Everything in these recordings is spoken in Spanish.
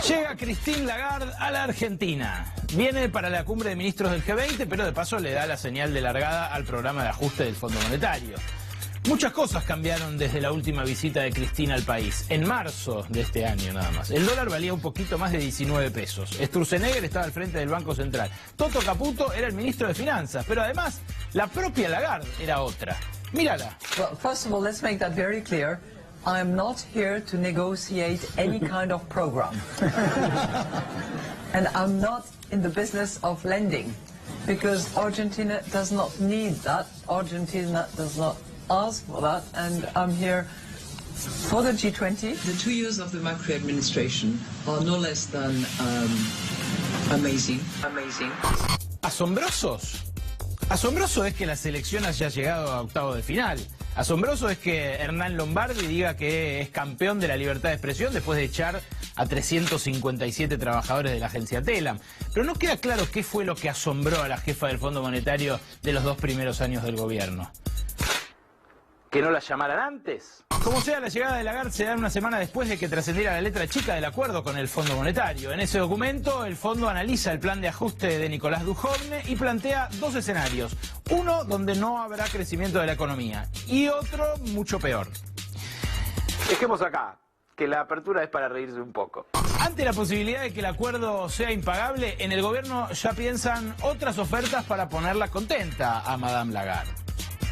Llega Christine Lagarde a la Argentina. Viene para la cumbre de ministros del G20, pero de paso le da la señal de largada al programa de ajuste del Fondo Monetario. Muchas cosas cambiaron desde la última visita de Cristina al país, en marzo de este año nada más. El dólar valía un poquito más de 19 pesos. Sturzenegger estaba al frente del Banco Central. Toto Caputo era el ministro de Finanzas, pero además la propia Lagarde era otra. Mírala. Well, first of all, let's make that very clear. I am not here to negotiate any kind of program. And I'm not in the business of lending, because Argentina does not need that. Argentina does not ask for that, and I'm here for the G20. The 2 years of the Macri administration are no less than amazing. ¿Asombrosos? Asombroso es que la selección haya llegado a octavos de final. Asombroso es que Hernán Lombardi diga que es campeón de la libertad de expresión después de echar a 357 trabajadores de la agencia Telam. Pero no queda claro qué fue lo que asombró a la jefa del Fondo Monetario de los 2 primeros años del gobierno. ¿Que no la llamaran antes? Como sea, la llegada de Lagarde se da una semana después de que trascendiera la letra chica del acuerdo con el Fondo Monetario. En ese documento, el fondo analiza el plan de ajuste de Nicolás Dujovne y plantea 2 escenarios. Uno donde no habrá crecimiento de la economía y otro mucho peor. Dejemos acá, que la apertura es para reírse un poco. Ante la posibilidad de que el acuerdo sea impagable, en el gobierno ya piensan otras ofertas para ponerla contenta a Madame Lagarde.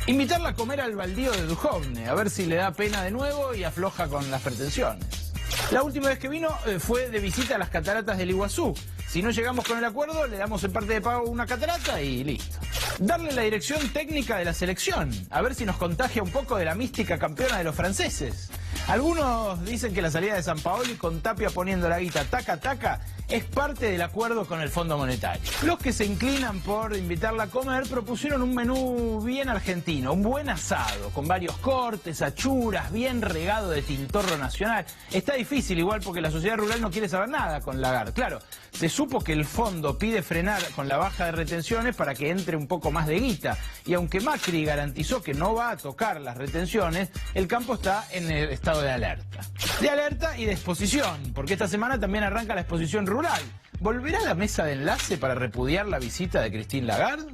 Invitarla a comer al baldío de Dujovne, a ver si le da pena de nuevo y afloja con las pretensiones. La última vez que vino fue de visita a las cataratas del Iguazú. Si no llegamos con el acuerdo, le damos en parte de pago una catarata y listo. Darle la dirección técnica de la selección, a ver si nos contagia un poco de la mística campeona de los franceses. Algunos dicen que la salida de Sampaoli con Tapia poniendo la guita taca taca es parte del acuerdo con el Fondo Monetario. Los que se inclinan por invitarla a comer propusieron un menú bien argentino, un buen asado, con varios cortes, achuras, bien regado de tintorro nacional. Está difícil igual porque la sociedad rural no quiere saber nada con Lagarde. Claro, se supo que el fondo pide frenar con la baja de retenciones para que entre un poco más de guita. Y aunque Macri garantizó que no va a tocar las retenciones, el campo está en el estado de alerta. De alerta y de exposición, porque esta semana también arranca la exposición rural. ¿Volverá la mesa de enlace para repudiar la visita de Christine Lagarde?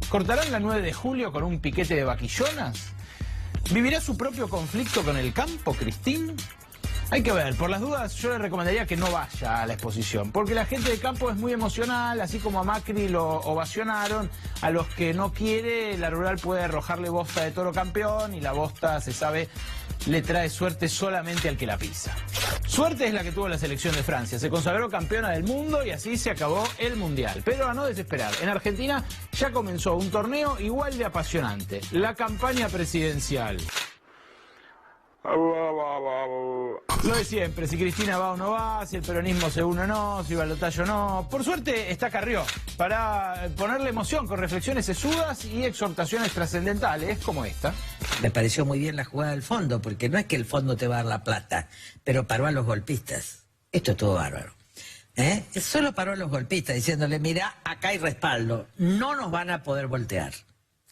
¿Cortarán la 9 de julio con un piquete de vaquillonas? ¿Vivirá su propio conflicto con el campo, Christine? Hay que ver, por las dudas yo le recomendaría que no vaya a la exposición, porque la gente de campo es muy emocional, así como a Macri lo ovacionaron. A los que no quiere, la rural puede arrojarle bosta de toro campeón y la bosta, se sabe, le trae suerte solamente al que la pisa. Suerte es la que tuvo la selección de Francia, se consagró campeona del mundo y así se acabó el Mundial. Pero a no desesperar, en Argentina ya comenzó un torneo igual de apasionante, la campaña presidencial. Lo de siempre, si Cristina va o no va, si el peronismo se une o no, si Balotaje o no. Por suerte está Carrió para ponerle emoción con reflexiones sesudas y exhortaciones trascendentales como esta. Me pareció muy bien la jugada del fondo, porque no es que el fondo te va a dar la plata, pero paró a los golpistas. Esto es todo bárbaro. Solo paró a los golpistas diciéndole, mira, acá hay respaldo, no nos van a poder voltear.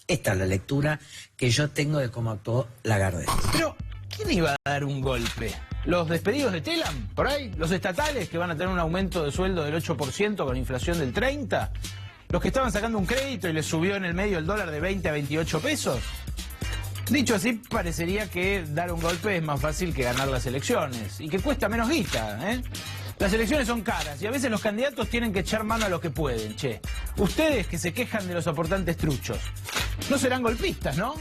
Esta es la lectura que yo tengo de cómo actuó Lagarde. Pero ¿quién iba a dar un golpe? ¿Los despedidos de Telam? ¿Por ahí? ¿Los estatales que van a tener un aumento de sueldo del 8% con inflación del 30%? ¿Los que estaban sacando un crédito y les subió en el medio el dólar de 20 a 28 pesos? Dicho así, parecería que dar un golpe es más fácil que ganar las elecciones y que cuesta menos guita, Las elecciones son caras y a veces los candidatos tienen que echar mano a lo que pueden, che. Ustedes que se quejan de los aportantes truchos, no serán golpistas, ¿no?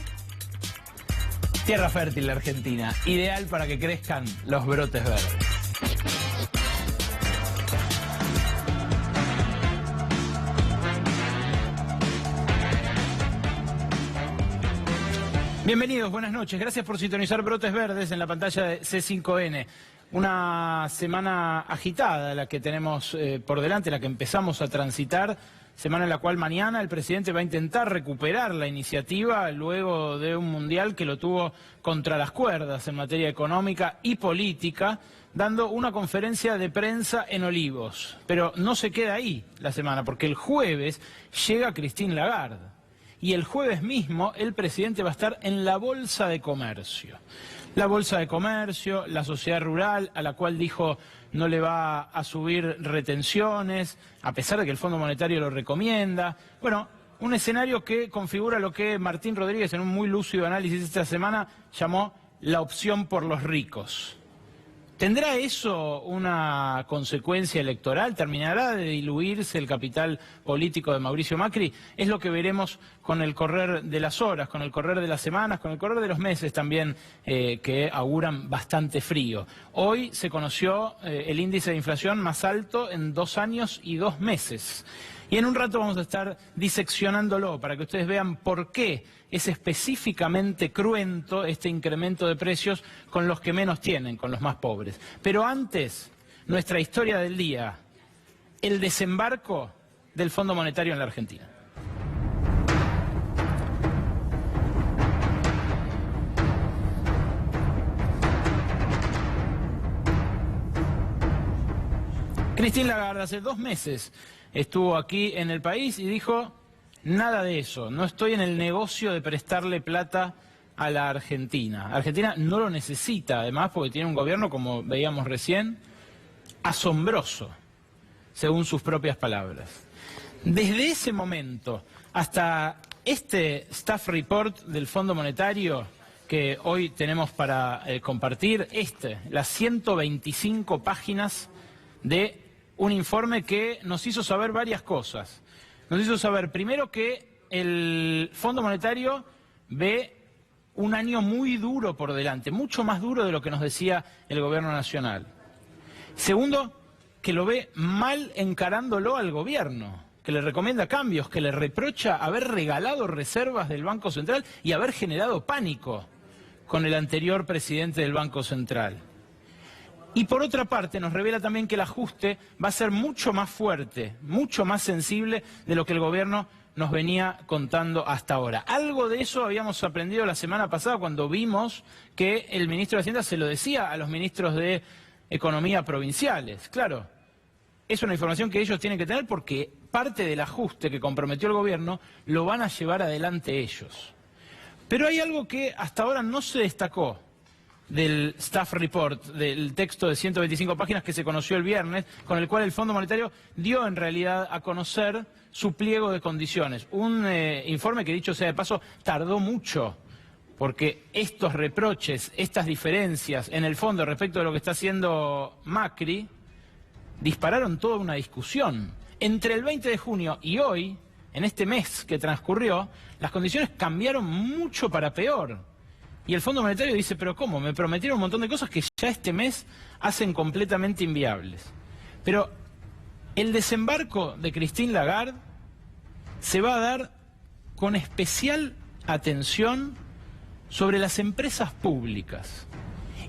Tierra fértil la Argentina, ideal para que crezcan los brotes verdes. Bienvenidos, buenas noches. Gracias por sintonizar Brotes Verdes en la pantalla de C5N. Una semana agitada la que tenemos por delante, la que empezamos a transitar. Semana en la cual mañana el presidente va a intentar recuperar la iniciativa luego de un mundial que lo tuvo contra las cuerdas en materia económica y política, dando una conferencia de prensa en Olivos. Pero no se queda ahí la semana, porque el jueves llega Christine Lagarde. y el jueves mismo el presidente va a estar en la Bolsa de Comercio. La Bolsa de Comercio, la sociedad rural, a la cual dijo no le va a subir retenciones, a pesar de que el Fondo Monetario lo recomienda. Bueno, un escenario que configura lo que Martín Rodríguez, en un muy lúcido análisis esta semana, llamó la opción por los ricos. ¿Tendrá eso una consecuencia electoral? ¿Terminará de diluirse el capital político de Mauricio Macri? Es lo que veremos con el correr de las horas, con el correr de las semanas, con el correr de los meses también, que auguran bastante frío. Hoy se conoció el índice de inflación más alto en 2 años y 2 meses. Y en un rato vamos a estar diseccionándolo para que ustedes vean por qué es específicamente cruento este incremento de precios con los que menos tienen, con los más pobres. Pero antes, nuestra historia del día, el desembarco del Fondo Monetario en la Argentina. Christine Lagarde hace 2 meses estuvo aquí en el país y dijo: nada de eso, no estoy en el negocio de prestarle plata a la Argentina. Argentina no lo necesita, además, porque tiene un gobierno, como veíamos recién, asombroso, según sus propias palabras. Desde ese momento hasta este staff report del Fondo Monetario que hoy tenemos para compartir, las 125 páginas de un informe que nos hizo saber varias cosas. Nos hizo saber, primero, que el Fondo Monetario ve un año muy duro por delante, mucho más duro de lo que nos decía el Gobierno Nacional. Segundo, que lo ve mal encarándolo al Gobierno, que le recomienda cambios, que le reprocha haber regalado reservas del Banco Central y haber generado pánico con el anterior presidente del Banco Central. Y por otra parte nos revela también que el ajuste va a ser mucho más fuerte, mucho más sensible de lo que el gobierno nos venía contando hasta ahora. Algo de eso habíamos aprendido la semana pasada cuando vimos que el ministro de Hacienda se lo decía a los ministros de Economía provinciales. Claro, es una información que ellos tienen que tener porque parte del ajuste que comprometió el gobierno lo van a llevar adelante ellos. Pero hay algo que hasta ahora no se destacó del staff report, del texto de 125 páginas que se conoció el viernes, con el cual el Fondo Monetario dio en realidad a conocer su pliego de condiciones. Un informe que, dicho sea de paso, tardó mucho, porque estos reproches, estas diferencias en el fondo respecto de lo que está haciendo Macri, dispararon toda una discusión. Entre el 20 de junio y hoy, en este mes que transcurrió, las condiciones cambiaron mucho para peor. Y el Fondo Monetario dice: pero ¿cómo? Me prometieron un montón de cosas que ya este mes hacen completamente inviables. Pero el desembarco de Christine Lagarde se va a dar con especial atención sobre las empresas públicas.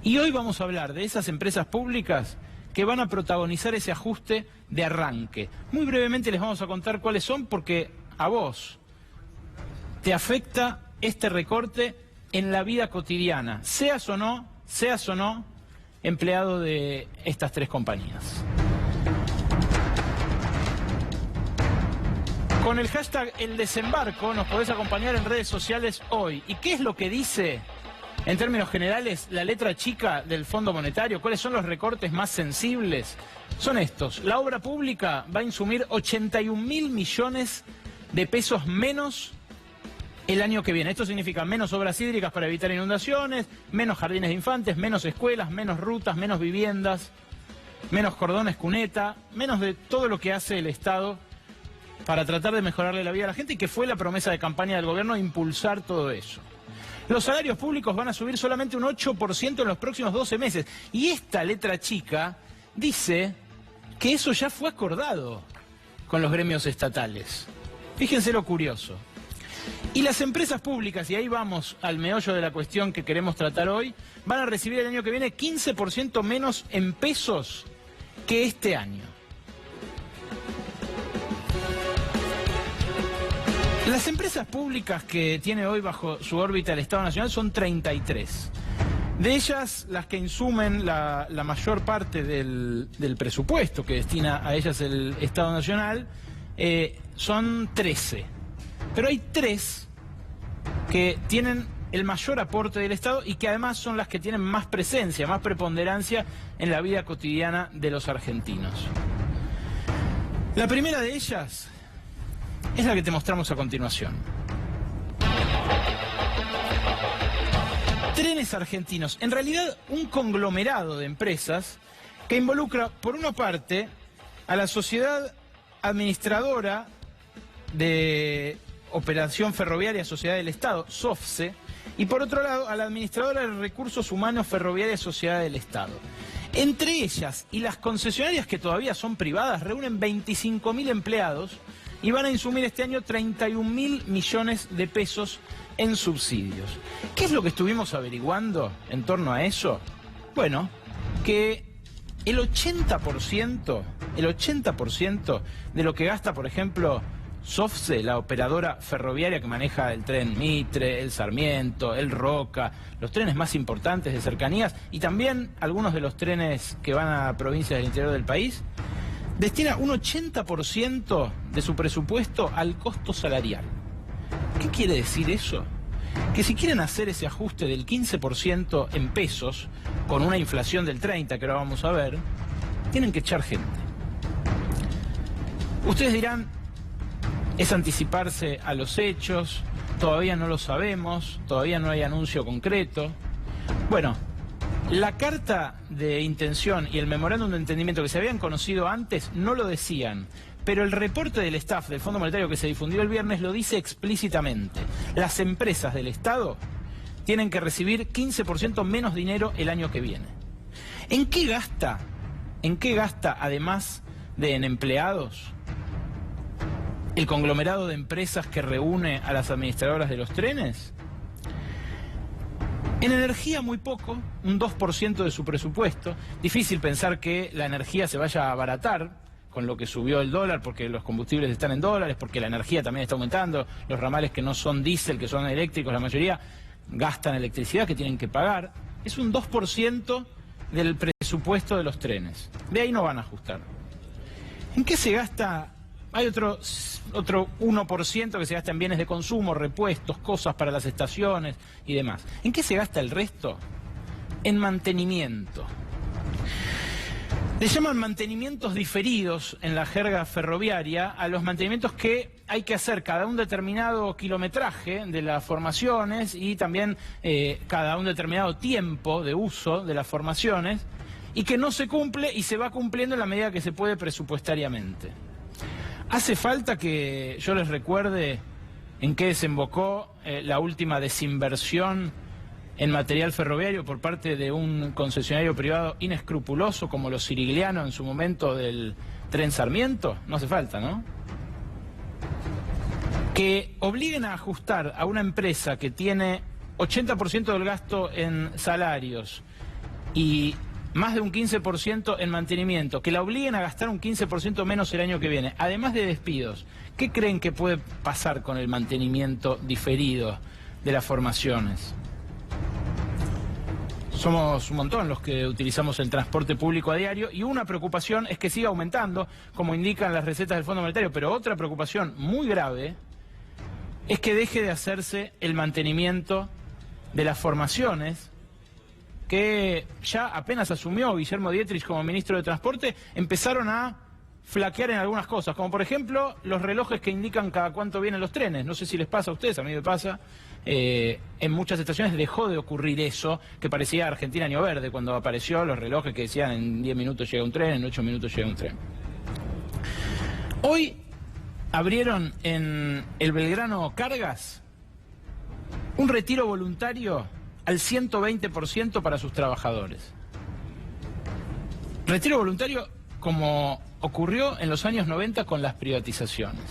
Y hoy vamos a hablar de esas empresas públicas que van a protagonizar ese ajuste de arranque. Muy brevemente les vamos a contar cuáles son, porque a vos te afecta este recorte en la vida cotidiana, seas o no empleado de estas 3 compañías. Con el hashtag El Desembarco nos podés acompañar en redes sociales hoy. ¿Y qué es lo que dice, en términos generales, la letra chica del Fondo Monetario? ¿Cuáles son los recortes más sensibles? Son estos: la obra pública va a insumir 81.000 millones de pesos menos el año que viene. Esto significa menos obras hídricas para evitar inundaciones, menos jardines de infantes, menos escuelas, menos rutas, menos viviendas, menos cordones cuneta, menos de todo lo que hace el Estado para tratar de mejorarle la vida a la gente, y que fue la promesa de campaña del gobierno, impulsar todo eso. Los salarios públicos van a subir solamente un 8% en los próximos 12 meses. Y esta letra chica dice que eso ya fue acordado con los gremios estatales. Fíjense lo curioso. Y las empresas públicas, y ahí vamos al meollo de la cuestión que queremos tratar hoy, van a recibir el año que viene 15% menos en pesos que este año. Las empresas públicas que tiene hoy bajo su órbita el Estado Nacional son 33. De ellas, las que insumen la mayor parte del presupuesto que destina a ellas el Estado Nacional son 13. Pero hay 3 que tienen el mayor aporte del Estado y que además son las que tienen más presencia, más preponderancia en la vida cotidiana de los argentinos. La primera de ellas es la que te mostramos a continuación. Trenes Argentinos, en realidad un conglomerado de empresas que involucra, por una parte, a la Sociedad Administradora de Operación Ferroviaria Sociedad del Estado, SOFSE, y por otro lado, a la Administradora de Recursos Humanos Ferroviaria Sociedad del Estado. Entre ellas y las concesionarias que todavía son privadas, reúnen 25.000 empleados y van a insumir este año 31.000 millones de pesos en subsidios. ¿Qué es lo que estuvimos averiguando en torno a eso? Bueno, que el 80% de lo que gasta, por ejemplo, SOFSE, la operadora ferroviaria que maneja el tren Mitre, el Sarmiento, el Roca, los trenes más importantes de cercanías y también algunos de los trenes que van a provincias del interior del país, destina un 80% de su presupuesto al costo salarial. ¿Qué quiere decir eso? Que si quieren hacer ese ajuste del 15% en pesos, con una inflación del 30%, que ahora vamos a ver, tienen que echar gente. Ustedes dirán, es anticiparse a los hechos, todavía no lo sabemos, todavía no hay anuncio concreto. Bueno, la carta de intención y el memorándum de entendimiento que se habían conocido antes no lo decían, pero el reporte del staff del Fondo Monetario que se difundió el viernes lo dice explícitamente. Las empresas del Estado tienen que recibir 15% menos dinero el año que viene. ¿En qué gasta? ¿En qué gasta, además de en empleados, el conglomerado de empresas que reúne a las administradoras de los trenes? En energía muy poco, un 2% de su presupuesto. Difícil pensar que la energía se vaya a abaratar con lo que subió el dólar, porque los combustibles están en dólares, porque la energía también está aumentando, los ramales que no son diésel, que son eléctricos, la mayoría gastan electricidad que tienen que pagar. Es un 2% del presupuesto de los trenes. De ahí no van a ajustar. ¿En qué se gasta? Hay otro 1% que se gasta en bienes de consumo, repuestos, cosas para las estaciones y demás. ¿En qué se gasta el resto? En mantenimiento. Le llaman mantenimientos diferidos en la jerga ferroviaria a los mantenimientos que hay que hacer cada un determinado kilometraje de las formaciones y también cada un determinado tiempo de uso de las formaciones y que no se cumple y se va cumpliendo en la medida que se puede presupuestariamente. ¿Hace falta que yo les recuerde en qué desembocó la última desinversión en material ferroviario por parte de un concesionario privado inescrupuloso como los Sirigliano en su momento del tren Sarmiento? No hace falta, ¿no? Que obliguen a ajustar a una empresa que tiene 80% del gasto en salarios y más de un 15% en mantenimiento, que la obliguen a gastar un 15% menos el año que viene, además de despidos. ¿Qué creen que puede pasar con el mantenimiento diferido de las formaciones? Somos un montón los que utilizamos el transporte público a diario y una preocupación es que siga aumentando, como indican las recetas del Fondo Monetario, pero otra preocupación muy grave es que deje de hacerse el mantenimiento de las formaciones que ya apenas asumió Guillermo Dietrich como ministro de Transporte, empezaron a flaquear en algunas cosas, como por ejemplo los relojes que indican cada cuánto vienen los trenes. No sé si les pasa a ustedes, a mí me pasa. En muchas estaciones dejó de ocurrir eso, que parecía Argentina Año Verde, cuando apareció los relojes que decían en 10 minutos llega un tren, en 8 minutos llega un tren. Hoy abrieron en el Belgrano Cargas un retiro voluntario al 120% para sus trabajadores. Retiro voluntario como ocurrió en los años 90 con las privatizaciones.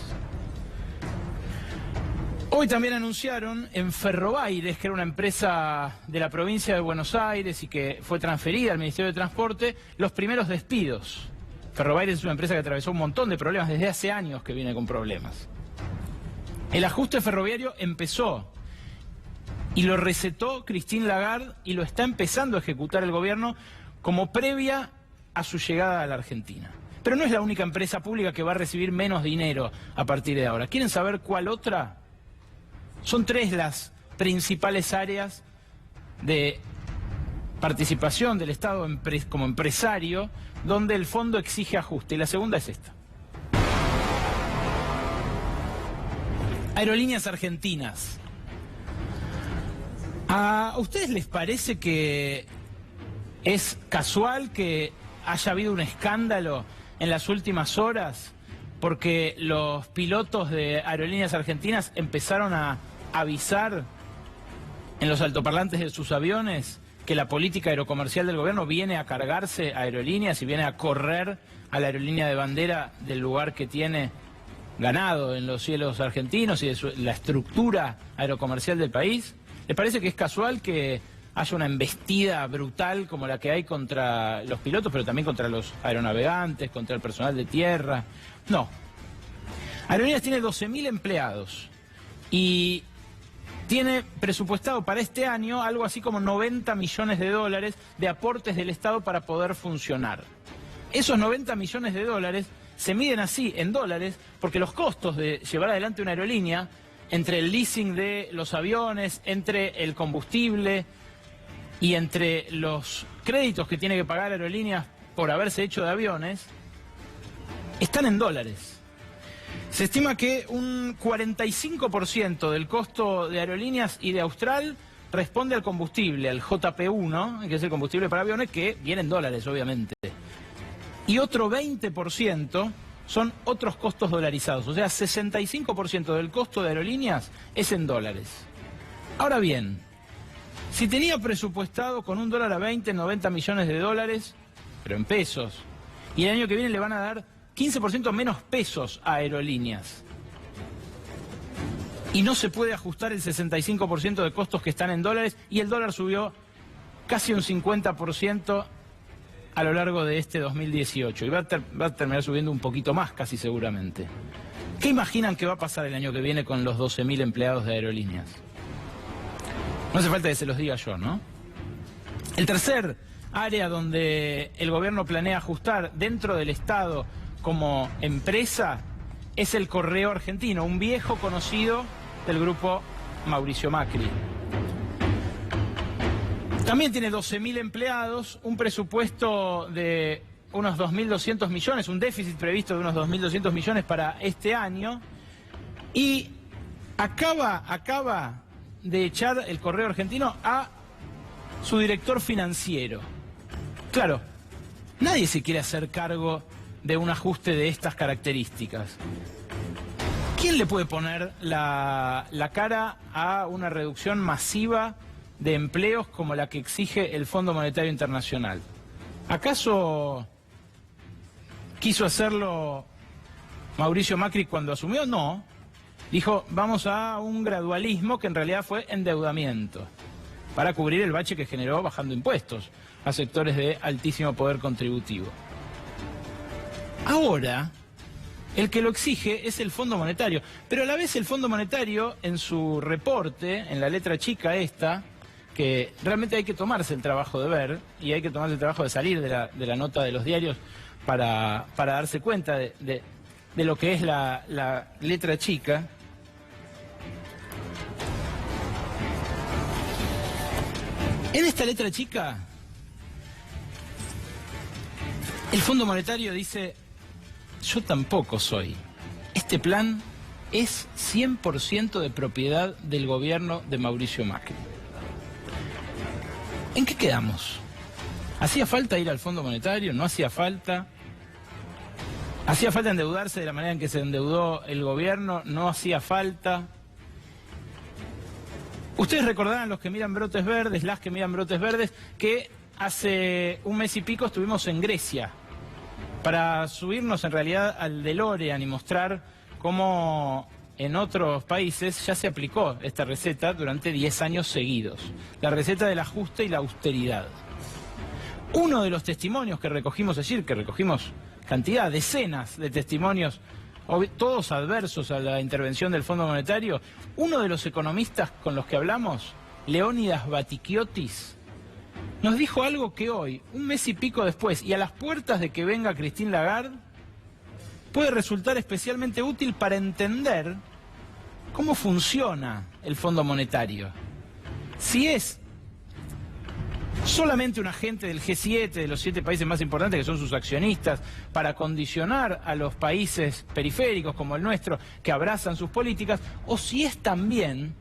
Hoy también anunciaron en Ferrobaires, que era una empresa de la provincia de Buenos Aires y que fue transferida al Ministerio de Transporte, los primeros despidos. Ferrobaires es una empresa que atravesó un montón de problemas, desde hace años que viene con problemas. El ajuste ferroviario empezó y lo recetó Christine Lagarde y lo está empezando a ejecutar el gobierno como previa a su llegada a la Argentina. Pero no es la única empresa pública que va a recibir menos dinero a partir de ahora. ¿Quieren saber cuál otra Son tres las principales áreas de participación del Estado como empresario donde el fondo exige ajuste. Y la segunda es esta. Aerolíneas Argentinas. ¿A ustedes les parece que es casual que haya habido un escándalo en las últimas horas porque los pilotos de Aerolíneas Argentinas empezaron a avisar en los altoparlantes de sus aviones que la política aerocomercial del gobierno viene a cargarse a aerolíneas y viene a correr a la aerolínea de bandera del lugar que tiene ganado en los cielos argentinos y de la estructura aerocomercial del país? ¿Les parece que es casual que haya una embestida brutal como la que hay contra los pilotos, pero también contra los aeronavegantes, contra el personal de tierra? No. Aerolíneas tiene 12.000 empleados y tiene presupuestado para este año algo así como 90 millones de dólares de aportes del Estado para poder funcionar. Esos 90 millones de dólares se miden así en dólares porque los costos de llevar adelante una aerolínea, entre el leasing de los aviones, entre el combustible y entre los créditos que tiene que pagar Aerolíneas por haberse hecho de aviones, están en dólares. Se estima que un 45% del costo de Aerolíneas y de Austral responde al combustible, al JP1, que es el combustible para aviones, que viene en dólares, obviamente. Y otro 20% son otros costos dolarizados, o sea, 65% del costo de Aerolíneas es en dólares. Ahora bien, si tenía presupuestado con $1 a 20, 90 millones de dólares, pero en pesos, y el año que viene le van a dar 15% menos pesos a Aerolíneas, y no se puede ajustar el 65% de costos que están en dólares, y el dólar subió casi un 50% a lo largo de este 2018, y va a terminar subiendo un poquito más casi seguramente. ¿Qué imaginan que va a pasar el año que viene con los 12.000 empleados de Aerolíneas? No hace falta que se los diga yo, ¿no? El tercer área donde el gobierno planea ajustar dentro del Estado como empresa es el Correo Argentino, un viejo conocido del grupo Mauricio Macri. También tiene 12.000 empleados, un presupuesto de unos 2.200 millones, un déficit previsto de unos 2.200 millones para este año, y acaba de echar el Correo Argentino a su director financiero. Claro, nadie se quiere hacer cargo de un ajuste de estas características. ¿Quién le puede poner la cara a una reducción masiva de empleos como la que exige el Fondo Monetario Internacional? ¿Acaso quiso hacerlo Mauricio Macri cuando asumió? No. Dijo, vamos a un gradualismo que en realidad fue endeudamiento para cubrir el bache que generó bajando impuestos a sectores de altísimo poder contributivo. Ahora, el que lo exige es el Fondo Monetario, pero a la vez el Fondo Monetario en su reporte, en la letra chica esta, que realmente hay que tomarse el trabajo de ver y hay que tomarse el trabajo de salir de la nota de los diarios para darse cuenta de lo que es la letra chica. En esta letra chica, el Fondo Monetario dice, yo tampoco soy. Este plan es 100% de propiedad del gobierno de Mauricio Macri. ¿En qué quedamos? ¿Hacía falta ir al Fondo Monetario? ¿No hacía falta? ¿Hacía falta endeudarse de la manera en que se endeudó el gobierno? ¿No hacía falta? Ustedes recordarán, los que miran Brotes Verdes, las que miran Brotes Verdes, que hace un mes y pico estuvimos en Grecia para subirnos en realidad al DeLorean y mostrar cómo en otros países ya se aplicó esta receta durante 10 años seguidos. La receta del ajuste y la austeridad. Uno de los testimonios que recogimos allí, que recogimos cantidad, decenas de testimonios, todos adversos a la intervención del Fondo Monetario, uno de los economistas con los que hablamos, Leónidas Batikiotis, nos dijo algo que hoy, un mes y pico después, y a las puertas de que venga Christine Lagarde, puede resultar especialmente útil para entender cómo funciona el Fondo Monetario. Si es solamente un agente del G7, de los 7 países más importantes que son sus accionistas, para condicionar a los países periféricos como el nuestro, que abrazan sus políticas, o si es también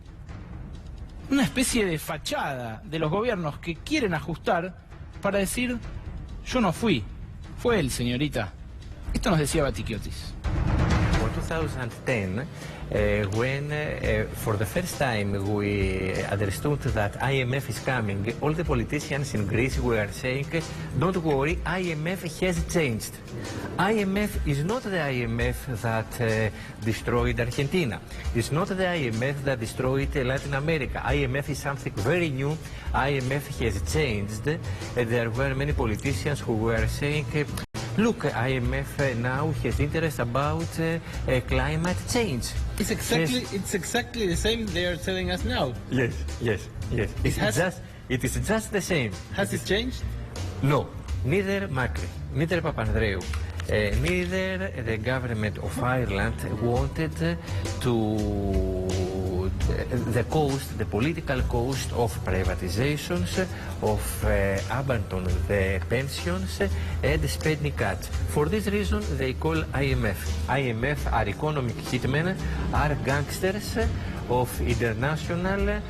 una especie de fachada de los gobiernos que quieren ajustar para decir, yo no fui, fue él, señorita. Esto nos decía Batikiotis. For 2010, when for the first time we understood that IMF is coming, all the politicians in Greece were saying, don't worry, IMF has changed. IMF is not the IMF that destroyed Argentina. It's not the IMF that destroyed Latin America. IMF is something very new. IMF has changed. There were many politicians who were saying, look, IMF now has interest about climate change. It's exactly the same they are telling us now. Yes. It is just the same. Has it changed? No, neither Macri, neither Papandreou, neither the government of Ireland wanted the cost, the political cost of privatizations, of abandoning the pensions and spending cuts. For this reason, they call IMF. IMF are economic hitmen, are gangsters of international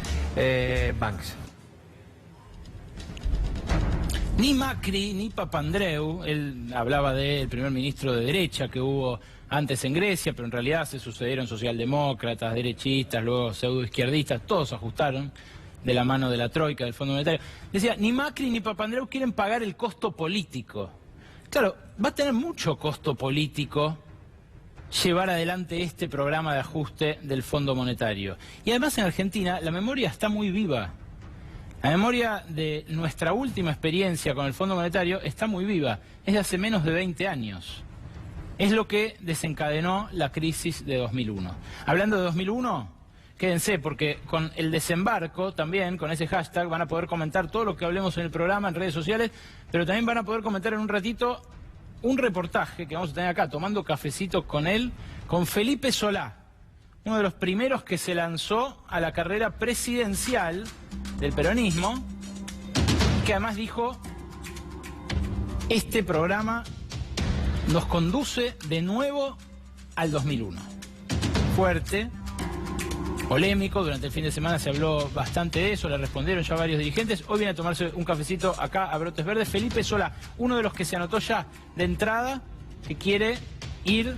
banks. Ni Macri ni Papandreou, él hablaba del primer ministro de derecha que hubo antes en Grecia, pero en realidad se sucedieron socialdemócratas, derechistas, luego pseudoizquierdistas, todos ajustaron de la mano de la troika, del Fondo Monetario. Decía, ni Macri ni Papandreou quieren pagar el costo político. Claro, va a tener mucho costo político llevar adelante este programa de ajuste del Fondo Monetario. Y además en Argentina la memoria está muy viva. La memoria de nuestra última experiencia con el Fondo Monetario está muy viva. Es de hace menos de 20 años. Es lo que desencadenó la crisis de 2001. Hablando de 2001, quédense, porque con el desembarco también, con ese hashtag, van a poder comentar todo lo que hablemos en el programa, en redes sociales, pero también van a poder comentar en un ratito un reportaje que vamos a tener acá, tomando cafecito con él, con Felipe Solá, uno de los primeros que se lanzó a la carrera presidencial del peronismo, que además dijo, este programa nos conduce de nuevo al 2001. Fuerte, polémico, durante el fin de semana se habló bastante de eso, le respondieron ya varios dirigentes. Hoy viene a tomarse un cafecito acá a Brotes Verdes. Felipe Solá, uno de los que se anotó ya de entrada, que quiere ir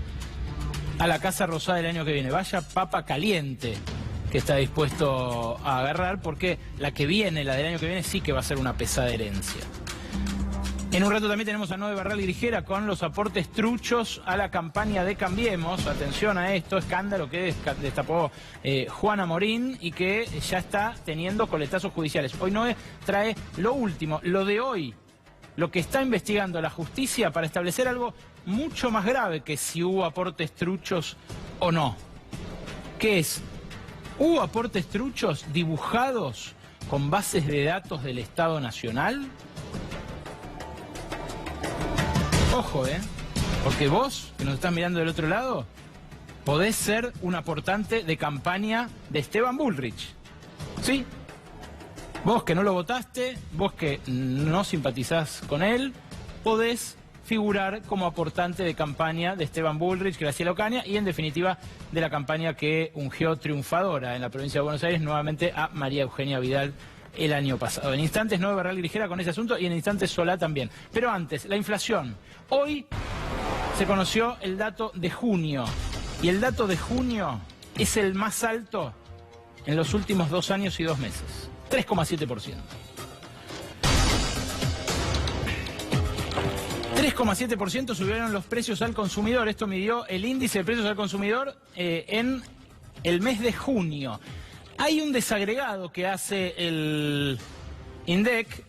a la Casa Rosada el año que viene. Vaya papa caliente que está dispuesto a agarrar, porque la que viene, la del año que viene, sí que va a ser una pesada herencia. En un rato también tenemos a Noé Barral Grijera con los aportes truchos a la campaña de Cambiemos. Atención a esto, escándalo que destapó Juana Morín y que ya está teniendo coletazos judiciales. Hoy Noé trae lo último, lo de hoy, lo que está investigando la justicia para establecer algo mucho más grave que si hubo aportes truchos o no. ¿Qué es? ¿Hubo aportes truchos dibujados con bases de datos del Estado Nacional? Ojo, porque vos, que nos estás mirando del otro lado, podés ser un aportante de campaña de Esteban Bullrich. ¿Sí? Vos que no lo votaste, vos que no simpatizás con él, podés figurar como aportante de campaña de Esteban Bullrich, Graciela Ocaña y en definitiva de la campaña que ungió triunfadora en la provincia de Buenos Aires nuevamente a María Eugenia Vidal el año pasado. En instantes Noé Barral Grijera con ese asunto y en instantes Solá también. Pero antes, la inflación. Hoy se conoció el dato de junio y el dato de junio es el más alto en los últimos 2 años y 2 meses. 3,7%. 3,7% subieron los precios al consumidor. Esto midió el índice de precios al consumidor en el mes de junio. Hay un desagregado que hace el INDEC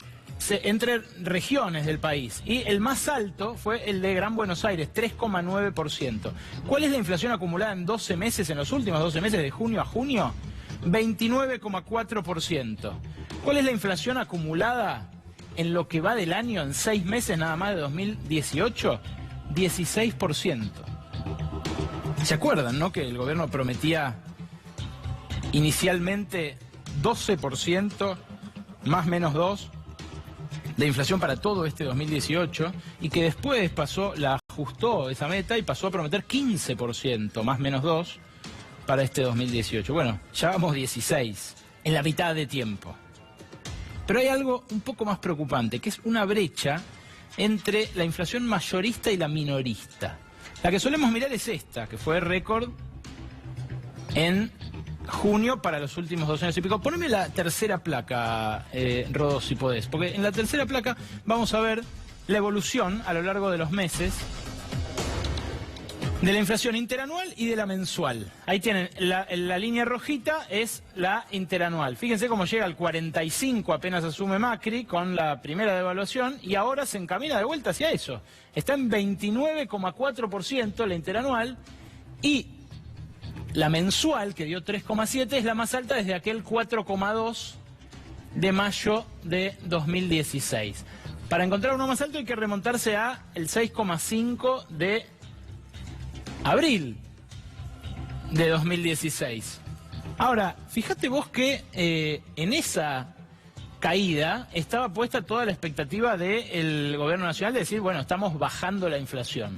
entre regiones del país y el más alto fue el de Gran Buenos Aires, 3,9%. ¿Cuál es la inflación acumulada en 12 meses, en los últimos 12 meses de junio a junio? 29,4%. ¿Cuál es la inflación acumulada en lo que va del año, en 6 meses nada más de 2018? 16%. ¿Se acuerdan, no? Que el gobierno prometía inicialmente 12%, más menos 2%, de inflación para todo este 2018, y que después la ajustó esa meta y pasó a prometer 15%, más menos 2%, para este 2018. Bueno, ya vamos 16%, en la mitad de tiempo. Pero hay algo un poco más preocupante, que es una brecha entre la inflación mayorista y la minorista. La que solemos mirar es esta, que fue récord en junio para los últimos 2 años y pico. Poneme la tercera placa, Rodo, si podés, porque en la tercera placa vamos a ver la evolución a lo largo de los meses de la inflación interanual y de la mensual. Ahí tienen, la línea rojita es la interanual. Fíjense cómo llega al 45 apenas asume Macri con la primera devaluación y ahora se encamina de vuelta hacia eso. Está en 29,4% la interanual y la mensual, que dio 3,7, es la más alta desde aquel 4,2 de mayo de 2016. Para encontrar uno más alto hay que remontarse a el 6,5 de abril de 2016. Ahora, fíjate vos que en esa caída estaba puesta toda la expectativa del gobierno nacional de decir, bueno, estamos bajando la inflación.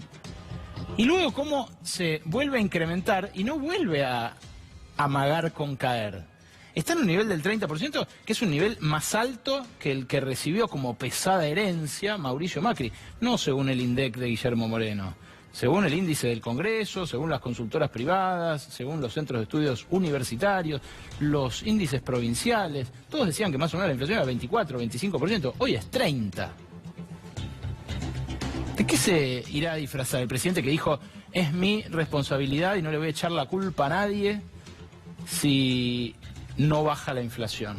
Y luego cómo se vuelve a incrementar y no vuelve a amagar con caer. Está en un nivel del 30%, que es un nivel más alto que el que recibió como pesada herencia Mauricio Macri, no según el INDEC de Guillermo Moreno, según el índice del Congreso, según las consultoras privadas, según los centros de estudios universitarios, los índices provinciales. Todos decían que más o menos la inflación era 24, 25%, hoy es 30%. ¿De qué se irá a disfrazar el presidente que dijo, es mi responsabilidad y no le voy a echar la culpa a nadie si no baja la inflación?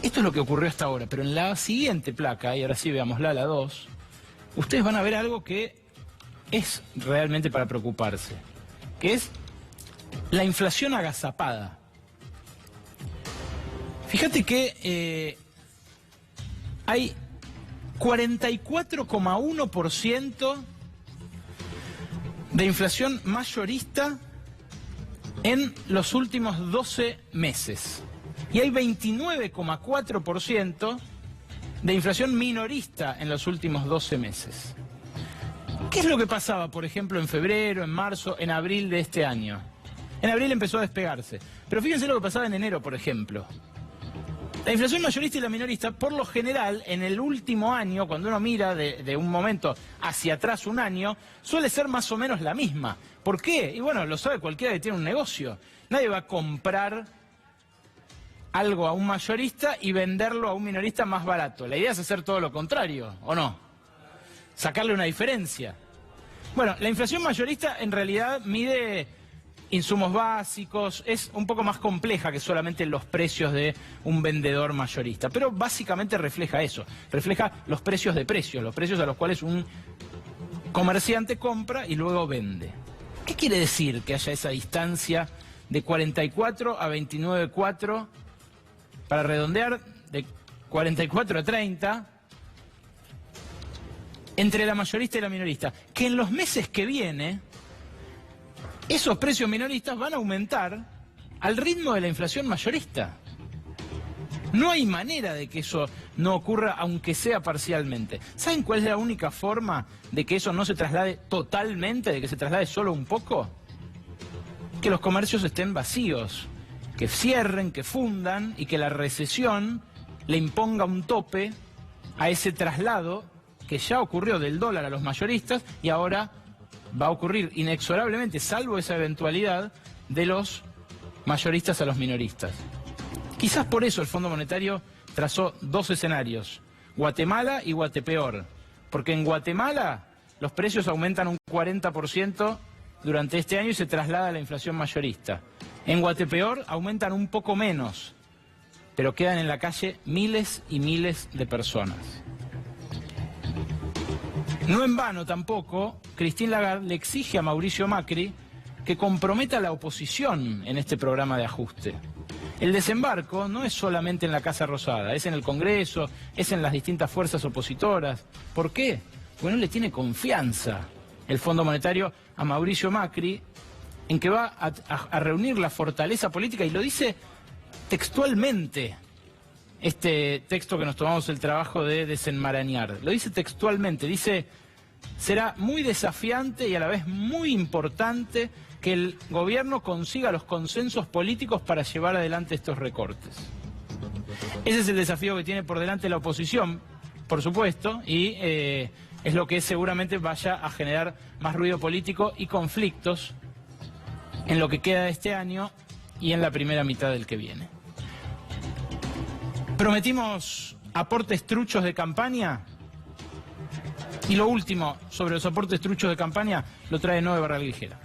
Esto es lo que ocurrió hasta ahora, pero en la siguiente placa, y ahora sí veámosla, la 2, ustedes van a ver algo que es realmente para preocuparse, que es la inflación agazapada. Fíjate que hay 44,1% de inflación mayorista en los últimos 12 meses. Y hay 29,4% de inflación minorista en los últimos 12 meses. ¿Qué es lo que pasaba, por ejemplo, en febrero, en marzo, en abril de este año? En abril empezó a despegarse. Pero fíjense lo que pasaba en enero, por ejemplo. La inflación mayorista y la minorista, por lo general, en el último año, cuando uno mira de un momento hacia atrás un año, suele ser más o menos la misma. ¿Por qué? Y bueno, lo sabe cualquiera que tiene un negocio. Nadie va a comprar algo a un mayorista y venderlo a un minorista más barato. La idea es hacer todo lo contrario, ¿o no? Sacarle una diferencia. Bueno, la inflación mayorista en realidad mide insumos básicos, es un poco más compleja que solamente los precios de un vendedor mayorista, pero básicamente refleja eso, refleja los precios de precios, los precios a los cuales un comerciante compra y luego vende. ¿Qué quiere decir que haya esa distancia de 44 a 29,4, para redondear, de 44 a 30, entre la mayorista y la minorista? Que en los meses que viene esos precios minoristas van a aumentar al ritmo de la inflación mayorista. No hay manera de que eso no ocurra, aunque sea parcialmente. ¿Saben cuál es la única forma de que eso no se traslade totalmente, de que se traslade solo un poco? Que los comercios estén vacíos, que cierren, que fundan y que la recesión le imponga un tope a ese traslado que ya ocurrió del dólar a los mayoristas y ahora va a ocurrir inexorablemente, salvo esa eventualidad, de los mayoristas a los minoristas. Quizás por eso el Fondo Monetario trazó 2 escenarios, Guatemala y Guatepeor, porque en Guatemala los precios aumentan un 40% durante este año y se traslada a la inflación mayorista. En Guatepeor aumentan un poco menos, pero quedan en la calle miles y miles de personas. No en vano tampoco, Christine Lagarde le exige a Mauricio Macri que comprometa a la oposición en este programa de ajuste. El desembarco no es solamente en la Casa Rosada, es en el Congreso, es en las distintas fuerzas opositoras. ¿Por qué? Porque no le tiene confianza el Fondo Monetario a Mauricio Macri en que va a reunir la fortaleza política, y lo dice textualmente, este texto que nos tomamos el trabajo de desenmarañar, lo dice textualmente, dice: será muy desafiante y a la vez muy importante que el gobierno consiga los consensos políticos para llevar adelante estos recortes. Ese es el desafío que tiene por delante la oposición, por supuesto, y es lo que seguramente vaya a generar más ruido político y conflictos en lo que queda de este año y en la primera mitad del que viene. Prometimos aportes truchos de campaña, y lo último sobre los aportes truchos de campaña lo trae Noé Barral Grijera.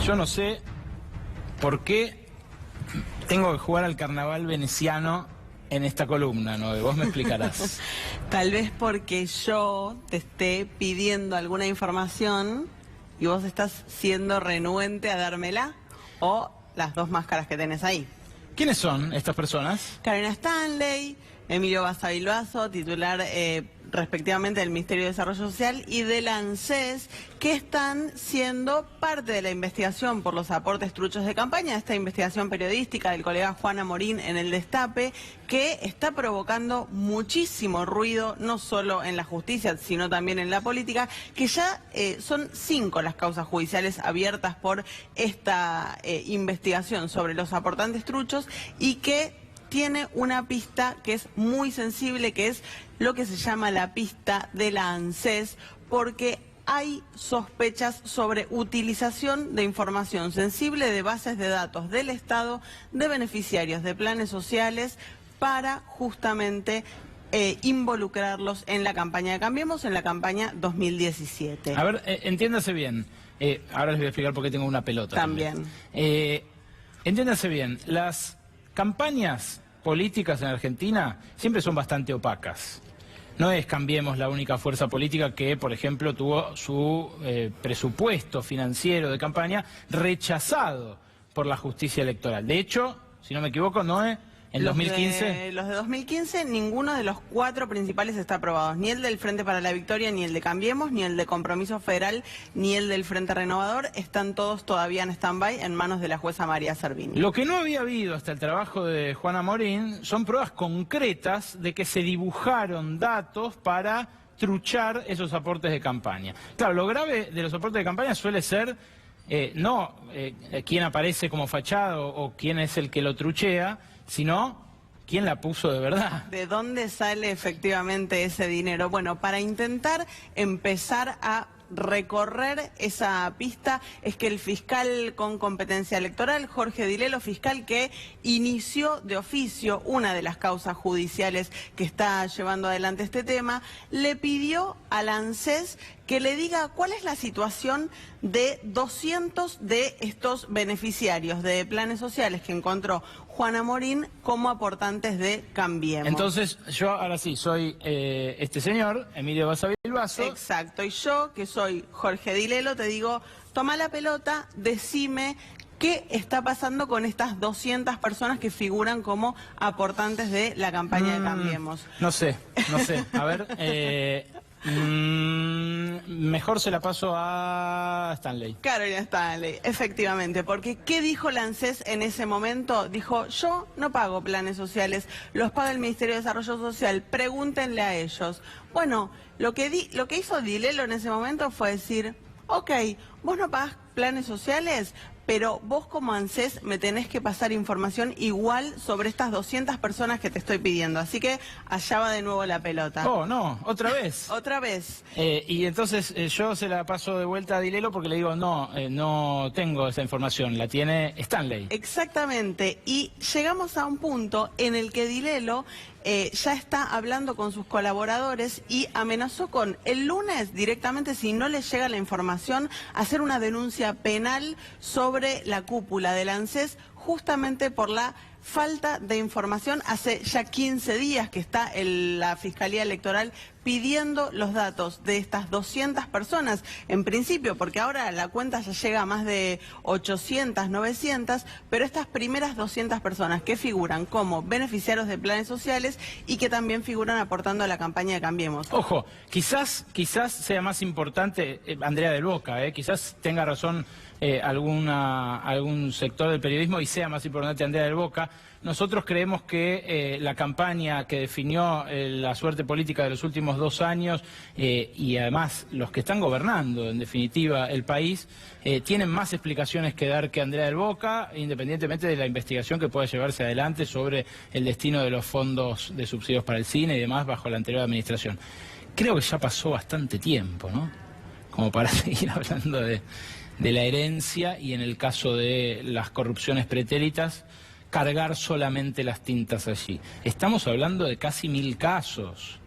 Yo no sé por qué tengo que jugar al carnaval veneciano en esta columna, ¿no? Vos me explicarás. Tal vez porque yo te esté pidiendo alguna información y vos estás siendo renuente a dármela, o las dos máscaras que tenés ahí. ¿Quiénes son estas personas? Karina Stanley, Emilio Basavilbaso, titular respectivamente del Ministerio de Desarrollo Social y del ANSES, que están siendo parte de la investigación por los aportes truchos de campaña, esta investigación periodística del colega Juan Amorín en El Destape, que está provocando muchísimo ruido, no solo en la justicia, sino también en la política, que ya son 5 las causas judiciales abiertas por esta investigación sobre los aportantes truchos, y que tiene una pista que es muy sensible, que es lo que se llama la pista de la ANSES, porque hay sospechas sobre utilización de información sensible de bases de datos del Estado, de beneficiarios de planes sociales, para justamente involucrarlos en la campaña de Cambiemos, en la campaña 2017. A ver, entiéndase bien. Ahora les voy a explicar por qué tengo una pelota. También. Entiéndase bien, las campañas políticas en Argentina siempre son bastante opacas. No es Cambiemos la única fuerza política que, por ejemplo, tuvo su presupuesto financiero de campaña rechazado por la justicia electoral. De hecho, si no me equivoco, Noé, en 2015... Los de 2015, ninguno de los 4 principales está aprobado. Ni el del Frente para la Victoria, ni el de Cambiemos, ni el de Compromiso Federal, ni el del Frente Renovador. Están todos todavía en stand-by en manos de la jueza María Servini. Lo que no había habido hasta el trabajo de Juan Amorín son pruebas concretas de que se dibujaron datos para truchar esos aportes de campaña. Claro, lo grave de los aportes de campaña suele ser no quién aparece como fachado o quién es el que lo truchea, sino quién la puso de verdad. ¿De dónde sale efectivamente ese dinero? Bueno, para intentar empezar a recorrer esa pista es que el fiscal con competencia electoral, Jorge Dilelo, fiscal que inició de oficio una de las causas judiciales que está llevando adelante este tema, le pidió al ANSES que le diga cuál es la situación de 200 de estos beneficiarios de planes sociales que encontró Juan Amorín como aportantes de Cambiemos. Entonces, yo ahora sí, soy este señor, Emilio Basavilbaso. Exacto, y yo, que soy Jorge Dilelo, te digo, toma la pelota, decime qué está pasando con estas 200 personas que figuran como aportantes de la campaña de Cambiemos. No sé. A ver, mejor se la paso a Stanley. Carolina Stanley, efectivamente, porque ¿qué dijo la ANSES en ese momento? Dijo, yo no pago planes sociales, los paga el Ministerio de Desarrollo Social, pregúntenle a ellos. Bueno, lo que hizo Dilelo en ese momento fue decir, ok, vos no pagás planes sociales, pero vos como ANSES me tenés que pasar información igual sobre estas 200 personas que te estoy pidiendo. Así que allá va de nuevo la pelota. Oh, no, otra vez. Otra vez. Y entonces yo se la paso de vuelta a Dilelo porque le digo, no tengo esa información, la tiene Stanley. Exactamente. Y llegamos a un punto en el que Dilelo ya está hablando con sus colaboradores y amenazó con el lunes directamente, si no les llega la información, hacer una denuncia penal sobre la cúpula del ANSES justamente por la falta de información. Hace ya 15 días que está la Fiscalía Electoral pidiendo los datos de estas 200 personas, en principio, porque ahora la cuenta ya llega a más de 800, 900, pero estas primeras 200 personas que figuran como beneficiarios de planes sociales y que también figuran aportando a la campaña de Cambiemos. Ojo, quizás sea más importante Andrea del Boca, quizás tenga razón algún sector del periodismo y sea más importante Andrea del Boca. Nosotros creemos que la campaña que definió la suerte política de los últimos 2 años y además los que están gobernando, en definitiva, el país, tienen más explicaciones que dar que Andrea del Boca, independientemente de la investigación que pueda llevarse adelante sobre el destino de los fondos de subsidios para el cine y demás bajo la anterior administración. Creo que ya pasó bastante tiempo, ¿no? Como para seguir hablando de la herencia y en el caso de las corrupciones pretéritas, cargar solamente las tintas allí. Estamos hablando de casi 1000 casos,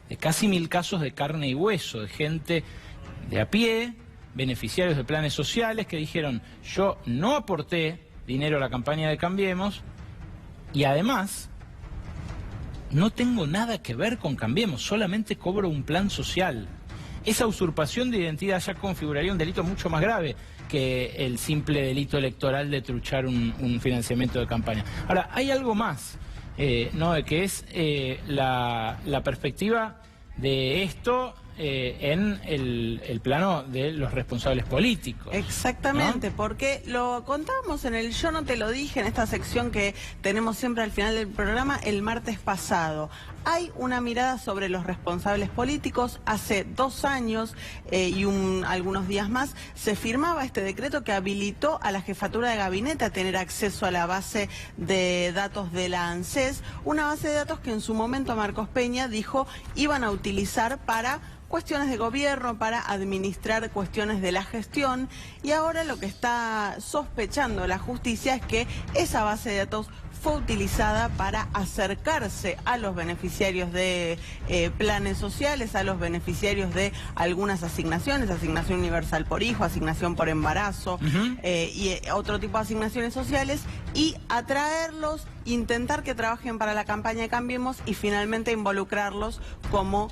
de carne y hueso, de gente de a pie, beneficiarios de planes sociales que dijeron, yo no aporté dinero a la campaña de Cambiemos y además no tengo nada que ver con Cambiemos, solamente cobro un plan social. Esa usurpación de identidad ya configuraría un delito mucho más grave que el simple delito electoral de truchar un financiamiento de campaña. Ahora, hay algo más, ¿no? Que es la perspectiva de esto en el plano de los responsables políticos. Exactamente, ¿no? porque lo contábamos en el Yo no te lo dije, en esta sección que tenemos siempre al final del programa, el martes pasado. Hay una mirada sobre los responsables políticos. Hace 2 años y algunos días más se firmaba este decreto que habilitó a la jefatura de gabinete a tener acceso a la base de datos de la ANSES, una base de datos que en su momento Marcos Peña dijo iban a utilizar para cuestiones de gobierno, para administrar cuestiones de la gestión, y ahora lo que está sospechando la justicia es que esa base de datos fue utilizada para acercarse a los beneficiarios de planes sociales, a los beneficiarios de algunas asignaciones, asignación universal por hijo, asignación por embarazo y otro tipo de asignaciones sociales, y atraerlos, intentar que trabajen para la campaña de Cambiemos y finalmente involucrarlos como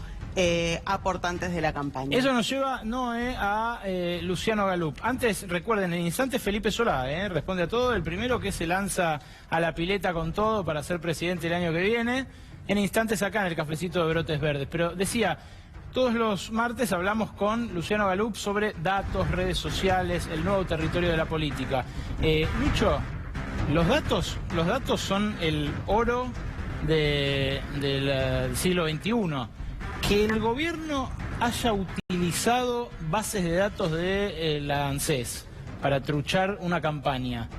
aportantes de la campaña. Eso nos lleva, Noé, a Luciano Galup. Antes, recuerden, en instantes Felipe Solá responde a todo, el primero que se lanza a la pileta con todo para ser presidente el año que viene. En instantes acá en el cafecito de Brotes Verdes. Pero decía, todos los martes hablamos con Luciano Galup sobre datos, redes sociales, el nuevo territorio de la política. Lucho, los datos son el oro del siglo XXI. Que el gobierno haya utilizado bases de datos de la ANSES para truchar una campaña,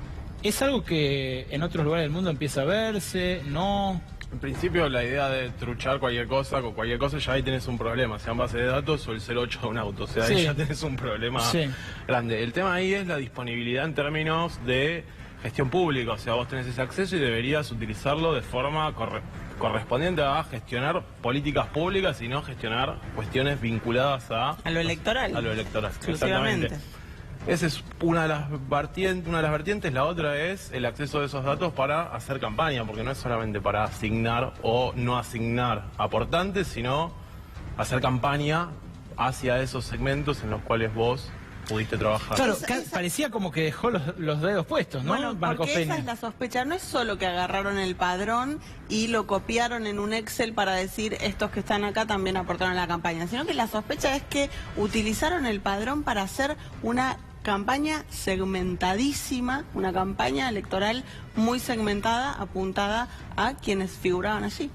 ¿es algo que en otros lugares del mundo empieza a verse? ¿No? En principio la idea de truchar cualquier cosa, con cualquier cosa ya ahí tenés un problema, sean bases de datos o el 08 de un auto, o sea, ahí ya tenés un problema grande. El tema ahí es la disponibilidad en términos de gestión pública, o sea, vos tenés ese acceso y deberías utilizarlo de forma correspondiente a gestionar políticas públicas y no gestionar cuestiones vinculadas a lo electoral. A lo electoral, exactamente. Esa es una de las vertientes. La otra es el acceso de esos datos para hacer campaña, porque no es solamente para asignar o no asignar aportantes, sino hacer campaña hacia esos segmentos en los cuales vos pudiste trabajar. Claro, parecía como que dejó los dedos puestos, ¿no? Bueno, Marcos porque Peña. esa es la sospecha. No es solo que agarraron el padrón y lo copiaron en un Excel para decir estos que están acá también aportaron a la campaña, sino que la sospecha es que utilizaron el padrón para hacer una campaña segmentadísima, una campaña electoral muy segmentada, apuntada a quienes figuraban allí.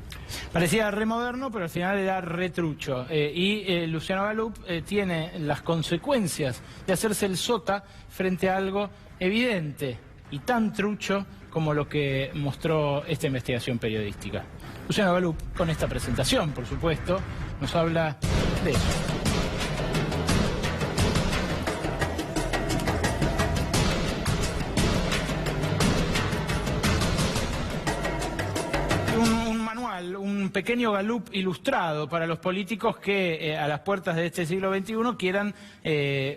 Parecía re moderno, pero al final era retrucho. Y Luciano Galup tiene las consecuencias de hacerse el sota frente a algo evidente y tan trucho como lo que mostró esta investigación periodística. Luciano Galup, con esta presentación, por supuesto, nos habla de eso. anual, un pequeño galup ilustrado para los políticos que a las puertas de este siglo XXI quieran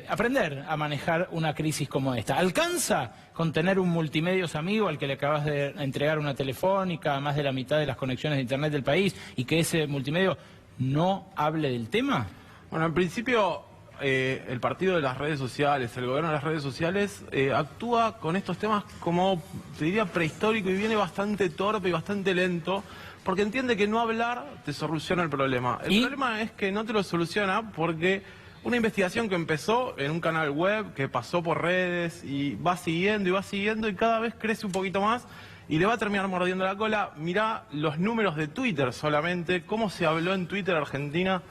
aprender a manejar una crisis como esta. ¿Alcanza con tener un multimedios amigo al que le acabas de entregar una telefónica a más de la mitad de las conexiones de internet del país y que ese multimedio no hable del tema? Bueno, en principio el partido de las redes sociales, el gobierno de las redes sociales actúa con estos temas como, te diría, prehistórico y viene bastante torpe y bastante lento porque entiende que no hablar te soluciona el problema. El problema es que no te lo soluciona porque una investigación que empezó en un canal web, que pasó por redes y va siguiendo y cada vez crece un poquito más y le va a terminar mordiendo la cola. Mirá los números de Twitter solamente, cómo se habló en Twitter Argentina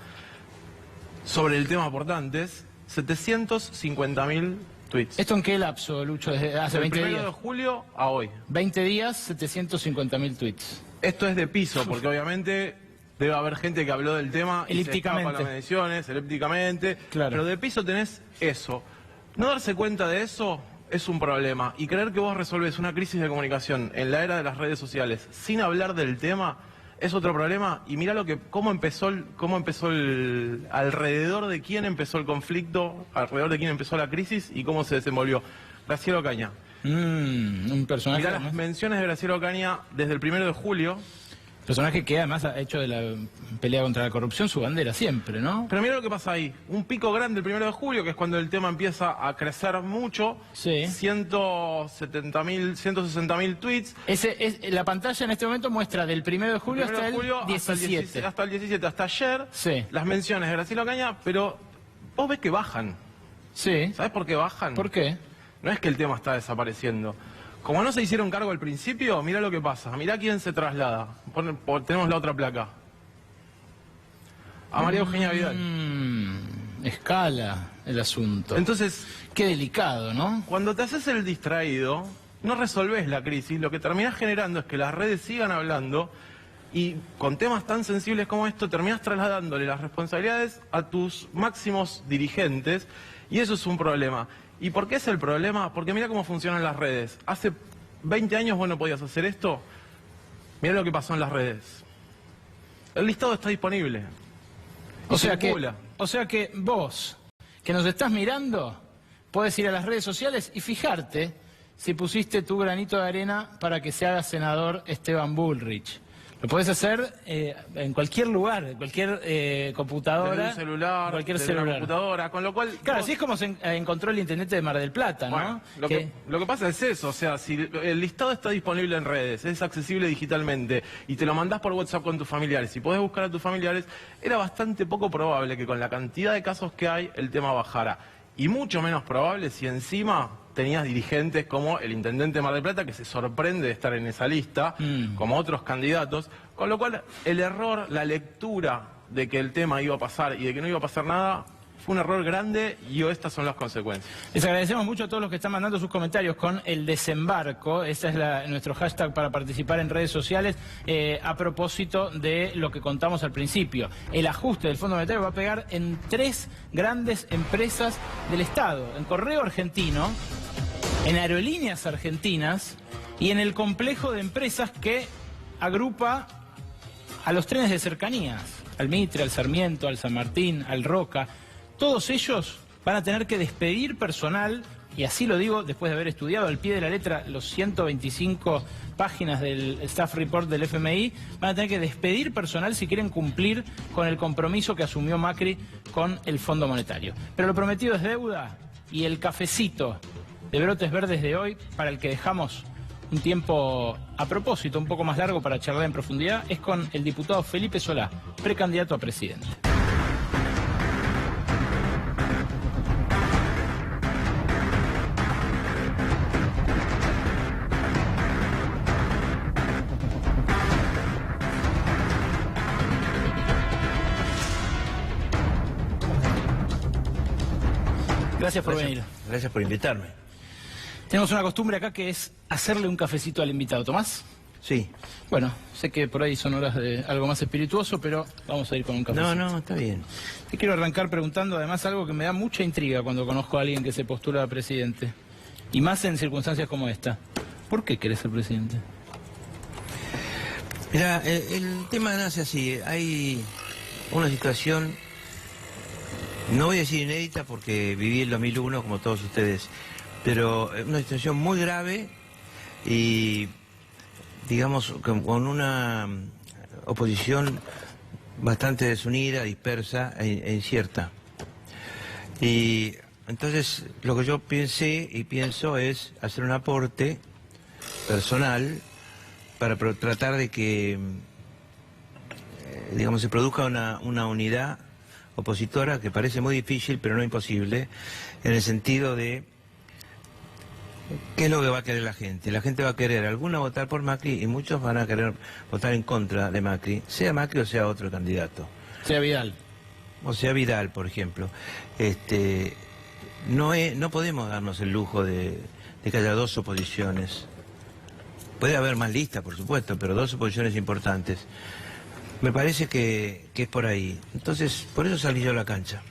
sobre el tema Aportantes, 750.000 tweets. ¿Esto en qué lapso, Lucho? Desde hace 20 días. Del 1 de julio a hoy. 20 días, 750.000 tweets. Esto es de piso, porque obviamente debe haber gente que habló del tema elípticamente. Y se escapa las mediciones, elípticamente. Claro. Pero de piso tenés eso. No darse cuenta de eso es un problema. Y creer que vos resolvés una crisis de comunicación en la era de las redes sociales sin hablar del tema es otro problema. Y mirá cómo empezó alrededor de quién empezó el conflicto, alrededor de quién empezó la crisis y cómo se desenvolvió. Graciela Ocaña. Un personaje. Mirá las menciones de Graciela Ocaña desde el 1 de julio. Personaje que además ha hecho de la pelea contra la corrupción su bandera siempre, ¿no? Pero mira lo que pasa ahí. Un pico grande el 1 de julio, que es cuando el tema empieza a crecer mucho. Sí. 160.000 tweets. La pantalla en este momento muestra del 1 de julio hasta el 17. Hasta el 17, hasta ayer. Sí. Las menciones de Graciela Ocaña, pero vos ves que bajan. Sí. ¿Sabés por qué bajan? ¿Por qué? No es que el tema está desapareciendo. Como no se hicieron cargo al principio, mirá lo que pasa. Mirá quién se traslada. Tenemos la otra placa. A María Eugenia Vidal. Escala el asunto. Entonces, qué delicado, ¿no? Cuando te haces el distraído, no resolvés la crisis. Lo que terminás generando es que las redes sigan hablando y con temas tan sensibles como esto terminás trasladándole las responsabilidades a tus máximos dirigentes y eso es un problema. ¿Y por qué es el problema? Porque mira cómo funcionan las redes. Hace 20 años vos no podías hacer esto. Mira lo que pasó en las redes. El listado está disponible. O sea que vos, que nos estás mirando, podés ir a las redes sociales y fijarte si pusiste tu granito de arena para que se haga senador Esteban Bullrich. Lo podés hacer en cualquier lugar, en cualquier computadora. Desde un celular, cualquier desde celular. una computadora, con lo cual... Claro, así es como se encontró el intendente de Mar del Plata, ¿no? Bueno, lo que pasa es eso, o sea, si el listado está disponible en redes, es accesible digitalmente y te lo mandás por WhatsApp con tus familiares y podés buscar a tus familiares, era bastante poco probable que con la cantidad de casos que hay el tema bajara. Y mucho menos probable si encima tenías dirigentes como el intendente de Mar del Plata, que se sorprende de estar en esa lista, como otros candidatos, con lo cual el error, la lectura de que el tema iba a pasar y de que no iba a pasar nada, fue un error grande y estas son las consecuencias. Les agradecemos mucho a todos los que están mandando sus comentarios con el desembarco. Ese es nuestro hashtag para participar en redes sociales. A propósito de lo que contamos al principio, el ajuste del Fondo Monetario va a pegar en 3 grandes empresas del Estado: en Correo Argentino, en Aerolíneas Argentinas y en el complejo de empresas que agrupa a los trenes de cercanías, al Mitre, al Sarmiento, al San Martín, al Roca. Todos ellos van a tener que despedir personal, y así lo digo después de haber estudiado al pie de la letra los 125 páginas del Staff Report del FMI, van a tener que despedir personal si quieren cumplir con el compromiso que asumió Macri con el Fondo Monetario. Pero lo prometido es deuda, y el cafecito de Brotes Verdes de hoy, para el que dejamos un tiempo a propósito un poco más largo para charlar en profundidad, es con el diputado Felipe Solá, precandidato a presidente. Gracias por venir. Gracias por invitarme. Tenemos una costumbre acá que es hacerle un cafecito al invitado. ¿Tomás? Sí. Bueno, sé que por ahí son horas de algo más espirituoso, pero vamos a ir con un cafecito. No, está bien. Te quiero arrancar preguntando además algo que me da mucha intriga cuando conozco a alguien que se postula a presidente. Y más en circunstancias como esta. ¿Por qué querés ser presidente? Mira, el tema nace así. Hay una situación, no voy a decir inédita porque viví el 2001 como todos ustedes, pero una situación muy grave y, digamos, con una oposición bastante desunida, dispersa e incierta. Y entonces lo que yo pensé y pienso es hacer un aporte personal para tratar de que, digamos, se produzca una unidad opositora que parece muy difícil, pero no imposible, en el sentido de qué es lo que va a querer la gente. La gente va a querer, alguna votar por Macri y muchos van a querer votar en contra de Macri, sea Macri o sea otro candidato. Sea Vidal. O sea Vidal, por ejemplo. No podemos darnos el lujo de que haya dos oposiciones. Puede haber más listas, por supuesto, pero dos oposiciones importantes. Me parece que es por ahí. Entonces, por eso salí yo a la cancha.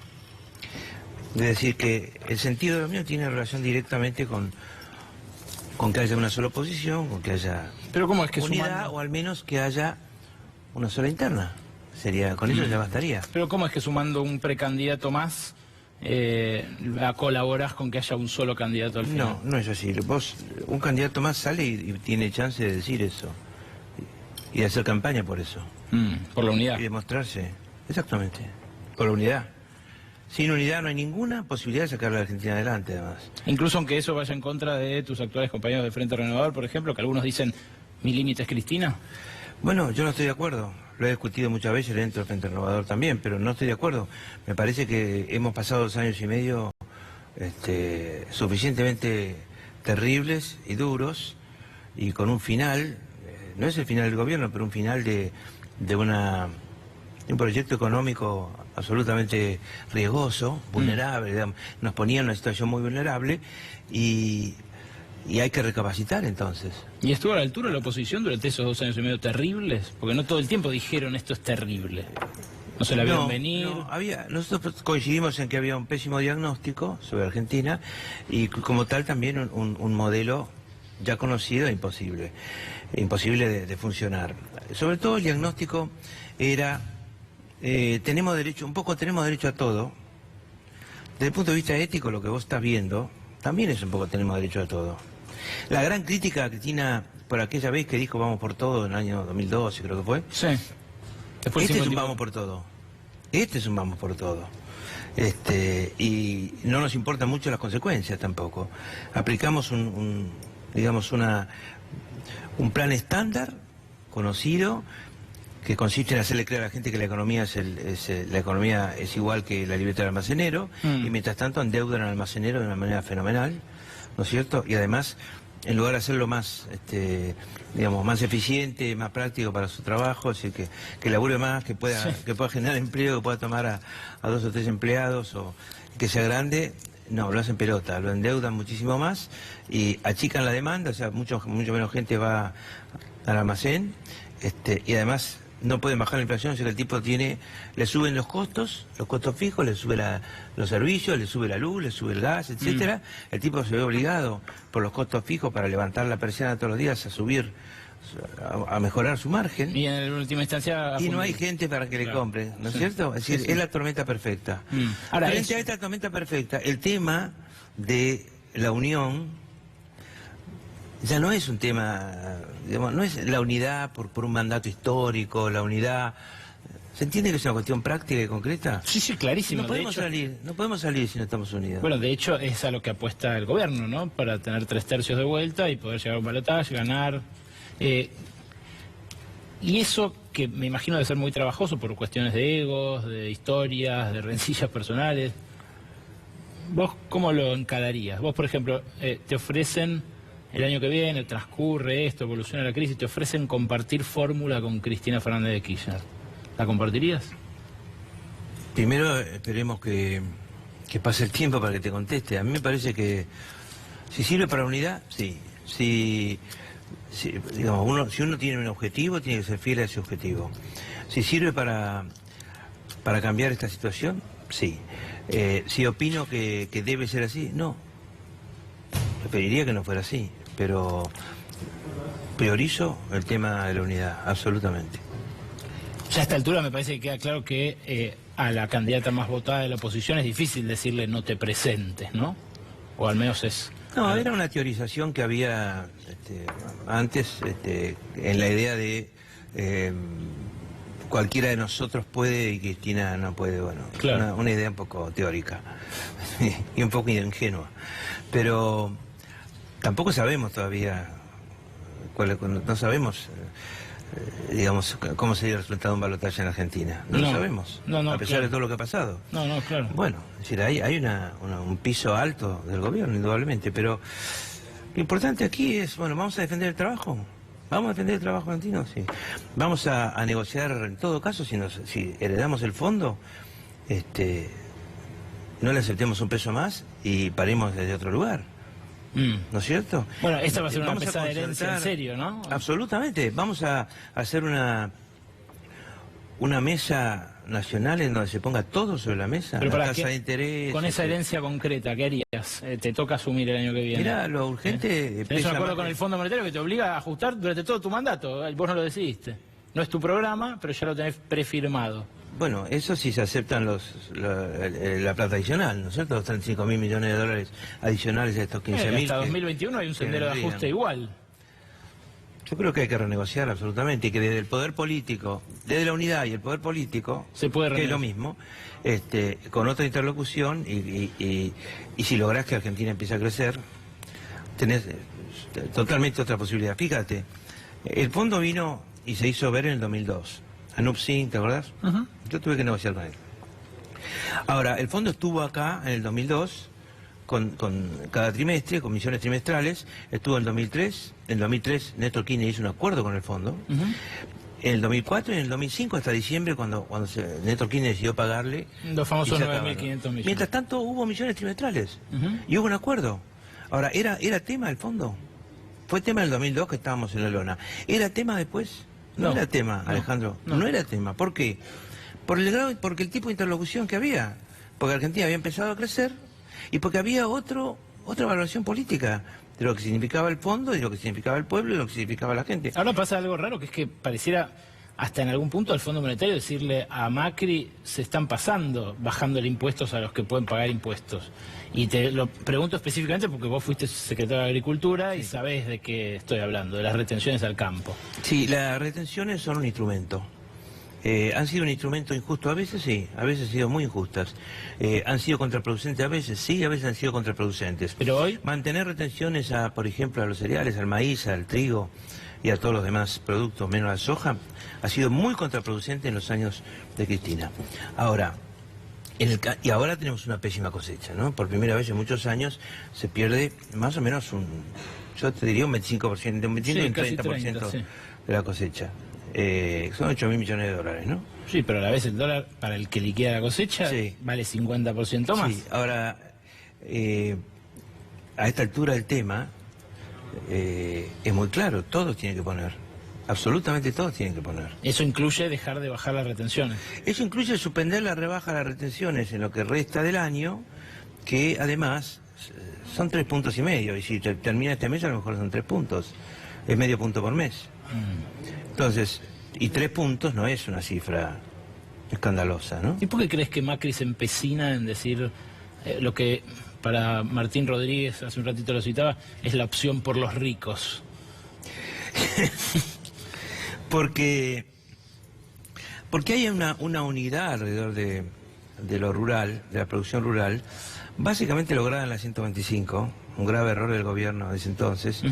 De decir que el sentido de lo mío tiene relación directamente con que haya una sola oposición, con que haya pero ¿cómo es que unidad, sumando... o al menos que haya una sola interna. Con eso ya bastaría. Pero ¿cómo es que sumando un precandidato más colaborás con que haya un solo candidato al final? No es así. Un candidato más sale y tiene chance de decir eso. Y de hacer campaña por eso. Por la unidad. Y demostrarse. Exactamente. Por la unidad. Sin unidad no hay ninguna posibilidad de sacar a la Argentina adelante, además. Incluso aunque eso vaya en contra de tus actuales compañeros de Frente Renovador, por ejemplo, que algunos dicen, ¿mi límite es Cristina? Bueno, yo no estoy de acuerdo. Lo he discutido muchas veces dentro del Frente Renovador también, pero no estoy de acuerdo. Me parece que hemos pasado 2 años y medio suficientemente terribles y duros, y con un final, no es el final del gobierno, pero un final de un proyecto económico absolutamente riesgoso, vulnerable, digamos, nos ponía en una situación muy vulnerable y hay que recapacitar entonces. ¿Y estuvo a la altura la oposición durante esos 2 años y medio terribles? Porque no todo el tiempo dijeron esto es terrible. No se la vieron venir. Nosotros coincidimos en que había un pésimo diagnóstico sobre Argentina y como tal también un modelo ya conocido e imposible de funcionar. Sobre todo el diagnóstico era, tenemos derecho a todo. Desde el punto de vista ético, lo que vos estás viendo, también es un poco tenemos derecho a todo. La gran crítica a Cristina por aquella vez que dijo vamos por todo en el año 2012, creo que fue. Sí. Este es un vamos por todo. Este es un vamos por todo. Y no nos importan mucho las consecuencias tampoco. Aplicamos un plan estándar, conocido, que consiste en hacerle creer a la gente que la economía es igual que la libertad del almacenero, y mientras tanto endeudan al almacenero de una manera fenomenal, ¿no es cierto? Y además, en lugar de hacerlo más, más eficiente, más práctico para su trabajo, así que labure más, que pueda generar empleo, que pueda tomar a 2 o 3 empleados, o que sea grande, no, lo hacen pelota, lo endeudan muchísimo más y achican la demanda, o sea, mucho menos gente va al almacén, y además no pueden bajar la inflación, o sea que el tipo le suben los costos fijos, le sube los servicios, le sube la luz, le sube el gas, etcétera. El tipo se ve obligado por los costos fijos para levantar la persiana todos los días, a mejorar su margen. Y en última instancia... Y no hay gente para que le compre, ¿no es cierto? Es decir, es la tormenta perfecta. Ahora, frente a esta tormenta perfecta, el tema de la unión ya no es un tema, digamos, no es la unidad por un mandato histórico, la unidad... ¿Se entiende que es una cuestión práctica y concreta? Sí, clarísimo. No podemos salir si no estamos unidos. Bueno, de hecho es a lo que apuesta el gobierno, ¿no? Para tener 3/3 de vuelta y poder llegar a un balotaje, ganar. Y eso que me imagino debe ser muy trabajoso por cuestiones de egos, de historias, de rencillas personales. ¿Vos cómo lo encararías? Vos, por ejemplo, te ofrecen... El año que viene transcurre esto, evoluciona la crisis, te ofrecen compartir fórmula con Cristina Fernández de Kirchner. ¿La compartirías? Primero esperemos que pase el tiempo para que te conteste. A mí me parece que si sirve para unidad, sí. Si uno tiene un objetivo, tiene que ser fiel a ese objetivo. Si sirve para cambiar esta situación, sí. Si opino que debe ser así, no. Preferiría que no fuera así, pero priorizo el tema de la unidad, absolutamente. Ya a esta altura me parece que queda claro que a la candidata más votada de la oposición es difícil decirle no te presentes, ¿no? O al menos es... No, era una teorización que había antes en la idea de cualquiera de nosotros puede y Cristina no puede. Bueno, claro. una idea un poco teórica y un poco ingenua. Pero tampoco sabemos todavía, no sabemos, digamos, cómo sería el resultado de un balotaje en Argentina. No lo sabemos, a pesar de todo lo que ha pasado. Claro. Bueno, es decir, hay un piso alto del gobierno, indudablemente, pero lo importante aquí es, bueno, vamos a defender el trabajo. ¿Vamos a defender el trabajo argentino? Sí. Vamos a negociar, en todo caso, si heredamos el fondo, no le aceptemos un peso más y paremos desde otro lugar. ¿No es cierto? Bueno, esta va a ser una pesada herencia en serio, ¿no? Absolutamente. Vamos a hacer una mesa nacional en donde se ponga todo sobre la mesa. Pero la tasa de interés. Con esa herencia concreta, ¿qué harías? Te toca asumir el año que viene. Mira, lo urgente... Tenés un acuerdo con el Fondo Monetario que te obliga a ajustar durante todo tu mandato. Vos no lo decidiste. No es tu programa, pero ya lo tenés prefirmado. Bueno, eso sí se aceptan la plata adicional, ¿no es cierto? Los 35.000 millones de dólares adicionales a estos 15.000. Hasta 2021 hay un sendero de ajuste igual. Yo creo que hay que renegociar absolutamente y que desde el poder político, desde la unidad y el poder político, se puede que es lo mismo, con otra interlocución y si lográs que Argentina empiece a crecer, tenés totalmente otra posibilidad. Fíjate, el fondo vino y se hizo ver en el 2002. Anup Singh, ¿te acordás? Yo tuve que negociar con él. Ahora, el fondo estuvo acá en el 2002, con cada trimestre, con misiones trimestrales, estuvo en el 2003, en el 2003 Néstor Kirchner hizo un acuerdo con el fondo, en el 2004 y en el 2005 hasta diciembre cuando Néstor Kirchner decidió pagarle... Los famosos 9.500 millones. Mientras tanto hubo misiones trimestrales y hubo un acuerdo. Ahora, ¿era tema el fondo? Fue tema en el 2002 que estábamos en la lona. ¿Era tema después? No era tema, Alejandro, no era tema. ¿Por qué? Porque el tipo de interlocución que había. Porque Argentina había empezado a crecer y porque había otra valoración política de lo que significaba el fondo y de lo que significaba el pueblo y de lo que significaba la gente. Ahora pasa algo raro, que es que pareciera hasta en algún punto al Fondo Monetario decirle a Macri se están pasando, bajándole impuestos a los que pueden pagar impuestos. Y te lo pregunto específicamente porque vos fuiste secretario de Agricultura y sabés de qué estoy hablando, de las retenciones al campo. Sí, las retenciones son un instrumento. ¿Han sido un instrumento injusto? A veces sí, a veces han sido muy injustas. ¿Han sido contraproducentes? A veces sí, a veces han sido contraproducentes. Pero hoy... Mantener retenciones, por ejemplo, a los cereales, al maíz, al trigo y a todos los demás productos, menos la soja, ha sido muy contraproducente en los años de Cristina. Ahora... Y ahora tenemos una pésima cosecha, ¿no? Por primera vez en muchos años se pierde más o menos yo te diría un 25%, un 25 y un 30% sí, de la cosecha. Son 8.000 millones de dólares, ¿no? Sí, pero a la vez el dólar para el que liquida la cosecha vale 50% más. Sí, ahora, a esta altura del tema, es muy claro, todos tienen que poner. Absolutamente todos tienen que poner. ¿Eso incluye dejar de bajar las retenciones? Eso incluye suspender la rebaja de las retenciones en lo que resta del año, que además son 3,5 puntos, y si termina este mes a lo mejor son 3 puntos, es medio punto por mes. Entonces, y 3 puntos no es una cifra escandalosa, ¿no? ¿Y por qué crees que Macri se empecina en decir lo que para Martín Rodríguez, hace un ratito lo citaba, es la opción por los ricos? Porque hay una unidad alrededor de lo rural, de la producción rural, básicamente lograda en la 125, un grave error del gobierno de ese entonces,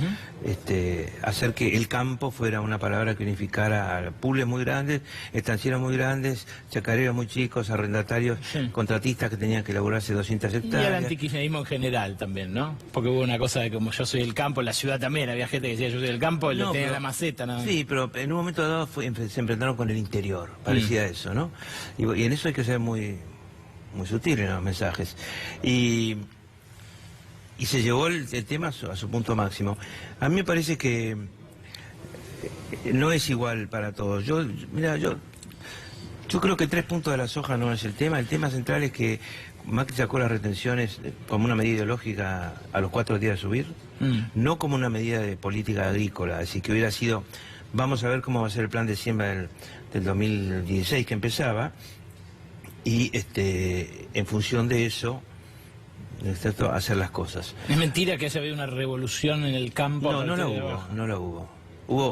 hacer que el campo fuera una palabra que unificara a pules muy grandes, estancieros muy grandes, chacareros muy chicos, arrendatarios, contratistas que tenían que elaborarse 200 hectáreas. Y el antikirchnerismo en general también, ¿no? Porque hubo una cosa de como yo soy del campo, en la ciudad también había gente que decía yo soy del campo, y tenía la maceta, ¿no? Sí, pero en un momento dado se enfrentaron con el interior, parecía eso, ¿no? Y en eso hay que ser muy sutil en los mensajes. Y se llevó el tema a su punto máximo. A mí me parece que no es igual para todos. Yo creo que 3 puntos de la soja no es el tema. El tema central es que Macri sacó las retenciones como una medida ideológica a los 4 días de subir, no como una medida de política agrícola, así que hubiera sido, vamos a ver cómo va a ser el plan de siembra del 2016 que empezaba, y en función de eso, hacer las cosas. Es mentira que haya habido una revolución en el campo. No la hubo.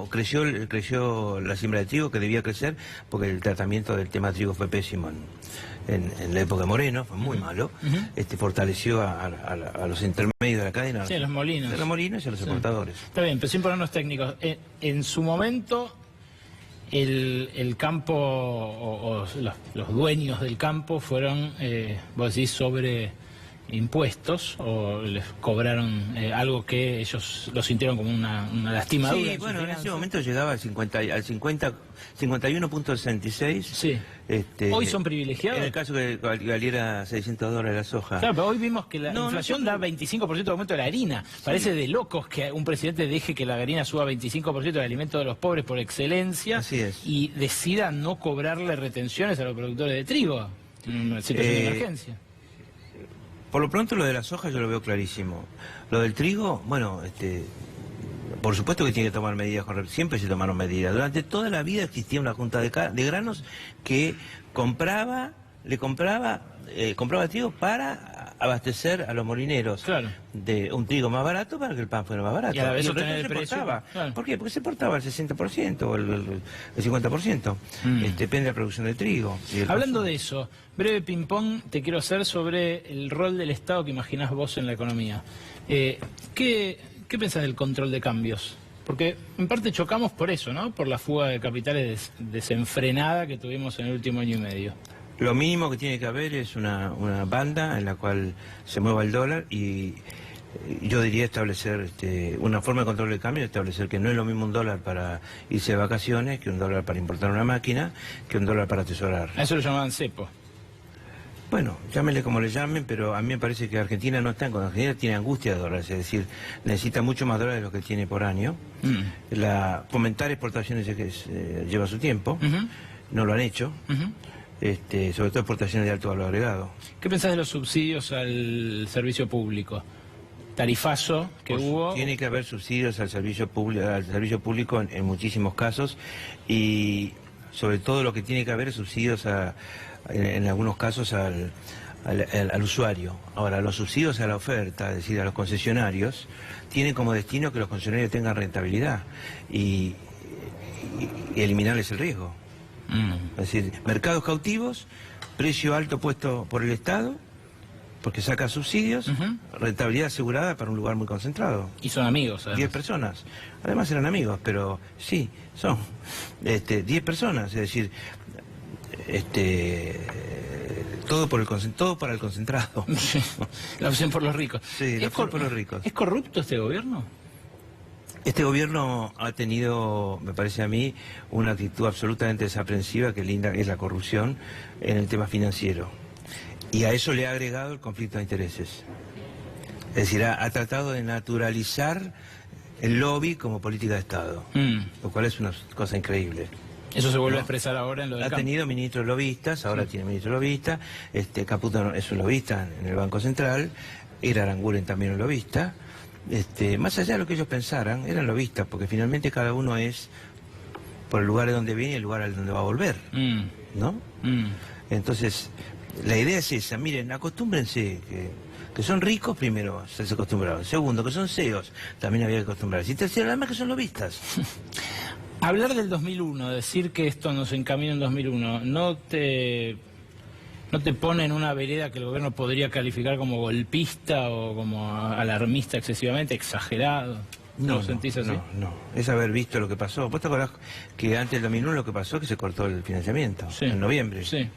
Creció la siembra de trigo, que debía crecer, porque el tratamiento del tema trigo fue pésimo en la época de Moreno, fue muy malo. Fortaleció a los intermedios de la cadena. Sí, a los molinos. A los molinos y a los exportadores. Está bien, pero sin ponernos técnicos. En su momento, el campo, o los dueños del campo fueron, vos decís, sobre impuestos, o les cobraron algo que ellos lo sintieron como una lastimadura. Sí, bueno, en ese momento llegaba al 51.66. Sí. Hoy son privilegiados. En el caso que valiera $600 la soja. Claro, pero hoy vimos que la inflación da 25% de aumento de la harina. Parece de locos que un presidente deje que la harina suba 25% del alimento de los pobres por excelencia. Así es. Y decida no cobrarle retenciones a los productores de trigo en una situación de emergencia. Por lo pronto lo de la soja yo lo veo clarísimo. Lo del trigo, bueno, por supuesto que tiene que tomar medidas, siempre se tomaron medidas. Durante toda la vida existía una junta de granos que compraba trigo para abastecer a los molineros de un trigo más barato para que el pan fuera más barato. Y a la vez el obtener el se precio. portaba. Claro. ¿Por qué? Porque se portaba el 60% o el 50%. Depende de la producción de trigo. Hablando de eso, breve ping-pong te quiero hacer sobre el rol del Estado que imaginás vos en la economía. ¿Qué pensás del control de cambios? Porque en parte chocamos por eso, ¿no? Por la fuga de capitales desenfrenada que tuvimos en el último año y medio. Lo mínimo que tiene que haber es una banda en la cual se mueva el dólar, y yo diría establecer una forma de control de cambio, establecer que no es lo mismo un dólar para irse de vacaciones, que un dólar para importar una máquina, que un dólar para atesorar. A eso lo llamaban cepo. Bueno, llámenle como le llamen, pero a mí me parece que Argentina no está con Argentina, tiene angustia de dólares, es decir, necesita mucho más dólares de lo que tiene por año. Fomentar exportaciones lleva su tiempo, no lo han hecho. Sobre todo exportaciones de alto valor agregado. ¿Qué pensás de los subsidios al servicio público? Tarifazo que hubo. Tiene que haber subsidios al servicio público en muchísimos casos, y sobre todo lo que tiene que haber es subsidios en algunos casos al usuario. Ahora, los subsidios a la oferta, es decir, a los concesionarios, tienen como destino que los concesionarios tengan rentabilidad y eliminarles el riesgo. Es decir, mercados cautivos, precio alto puesto por el Estado, porque saca subsidios, rentabilidad asegurada para un lugar muy concentrado. Y son amigos, además. 10 personas. Además eran amigos, pero sí, son 10 personas, es decir, todo para el concentrado. La opción por los ricos. Sí, la opción por los ricos. ¿Es corrupto este gobierno? Este gobierno ha tenido, me parece a mí, una actitud absolutamente desaprensiva, que linda es la corrupción en el tema financiero. Y a eso le ha agregado el conflicto de intereses. Es decir, ha tratado de naturalizar el lobby como política de Estado, lo cual es una cosa increíble. Eso se vuelve a expresar ahora en lo del campo. Ha tenido ministros lobistas, ahora tiene ministro lobista, Caputo es un lobista en el Banco Central, era Aranguren también un lobista. Más allá de lo que ellos pensaran, eran lobistas, porque finalmente cada uno es por el lugar de donde viene y el lugar al donde va a volver, ¿no? Entonces, la idea es esa, miren, acostúmbrense, que son ricos, primero, se acostumbraron. Segundo, que son CEOs, también había que acostumbrarse. Y tercero, además que son lobistas. Hablar del 2001, decir que esto nos encamina en 2001, ¿no te pone en una vereda que el gobierno podría calificar como golpista o como alarmista excesivamente, exagerado? ¿No lo sentís así? No. Es haber visto lo que pasó. ¿Vos te acordás que antes del 2001 lo que pasó? Que se cortó el financiamiento, en noviembre. Sí.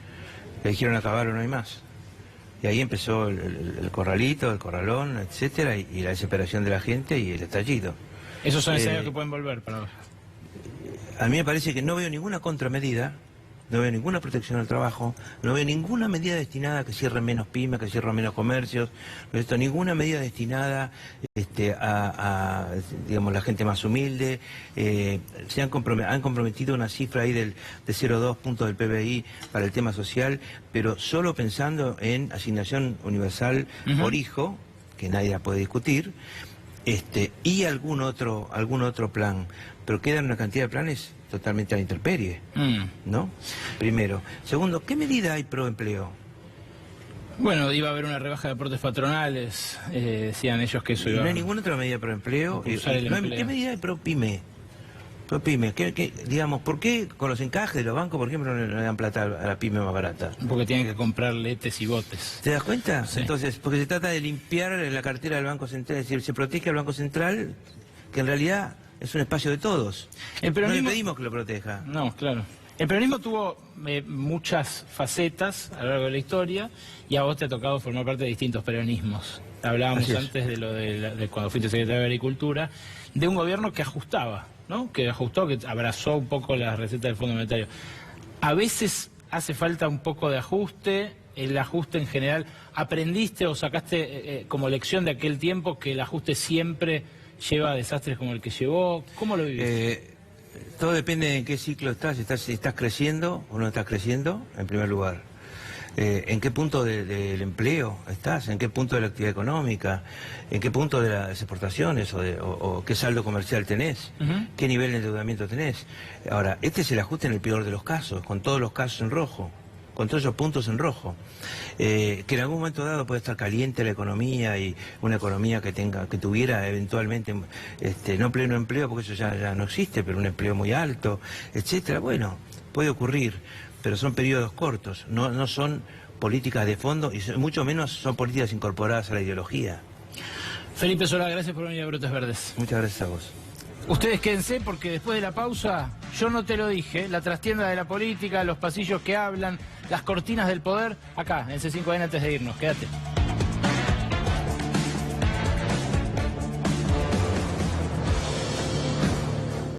Le dijeron acabar o no hay más. Y ahí empezó el corralito, el corralón, etcétera, y la desesperación de la gente y el estallido. Esos son escenarios que pueden volver para vos. A mí me parece que no veo ninguna contramedida no veo ninguna protección al trabajo, no veo ninguna medida destinada a que cierren menos pymes, que cierren menos comercios, ninguna medida destinada a digamos, la gente más humilde. Han comprometido una cifra ahí de 0,2 puntos del PBI para el tema social, pero solo pensando en asignación universal por hijo, que nadie la puede discutir, y algún otro plan, pero quedan una cantidad de planes totalmente a la intemperie, ¿no? Primero. Segundo, ¿qué medida hay pro empleo? Bueno, iba a haber una rebaja de aportes patronales, decían ellos que eso iba a... No hay ninguna otra medida pro empleo. ¿Qué medida hay pro pyme? Pro pyme, digamos, ¿por qué con los encajes de los bancos, por ejemplo, no le dan plata a la pyme más barata? Porque tienen que comprar letes y botes. ¿Te das cuenta? Sí. Entonces, porque se trata de limpiar la cartera del Banco Central, es decir, se protege al Banco Central, que en realidad es un espacio de todos. El peronismo... No le pedimos que lo proteja. No, claro. El peronismo tuvo muchas facetas a lo largo de la historia y a vos te ha tocado formar parte de distintos peronismos. Hablábamos antes de lo de cuando fuiste secretario de Agricultura, de un gobierno que ajustaba, ¿no? Que ajustó, que abrazó un poco las recetas del Fondo Monetario. A veces hace falta un poco de ajuste, el ajuste en general. ¿Aprendiste o sacaste como lección de aquel tiempo que el ajuste siempre lleva a desastres como el que llevó? ¿Cómo lo vivís? Todo depende de en qué ciclo estás. Si estás creciendo o no estás creciendo, en primer lugar. ¿En qué punto del empleo estás? ¿En qué punto de la actividad económica? ¿En qué punto de las exportaciones? ¿O qué saldo comercial tenés? ¿Qué nivel de endeudamiento tenés? Ahora, este es el ajuste en el peor de los casos, con todos los casos en rojo, con todos esos puntos en rojo. Que en algún momento dado puede estar caliente la economía y una economía que tuviera eventualmente no pleno empleo, porque eso ya no existe, pero un empleo muy alto, etcétera. Bueno, puede ocurrir, pero son periodos cortos, no son políticas de fondo y mucho menos son políticas incorporadas a la ideología. Felipe Solá, gracias por venir a Brotes Verdes. Muchas gracias a vos. Ustedes quédense porque después de la pausa, yo no te lo dije, la trastienda de la política, los pasillos que hablan, las cortinas del poder, acá en C5N antes de irnos, quédate.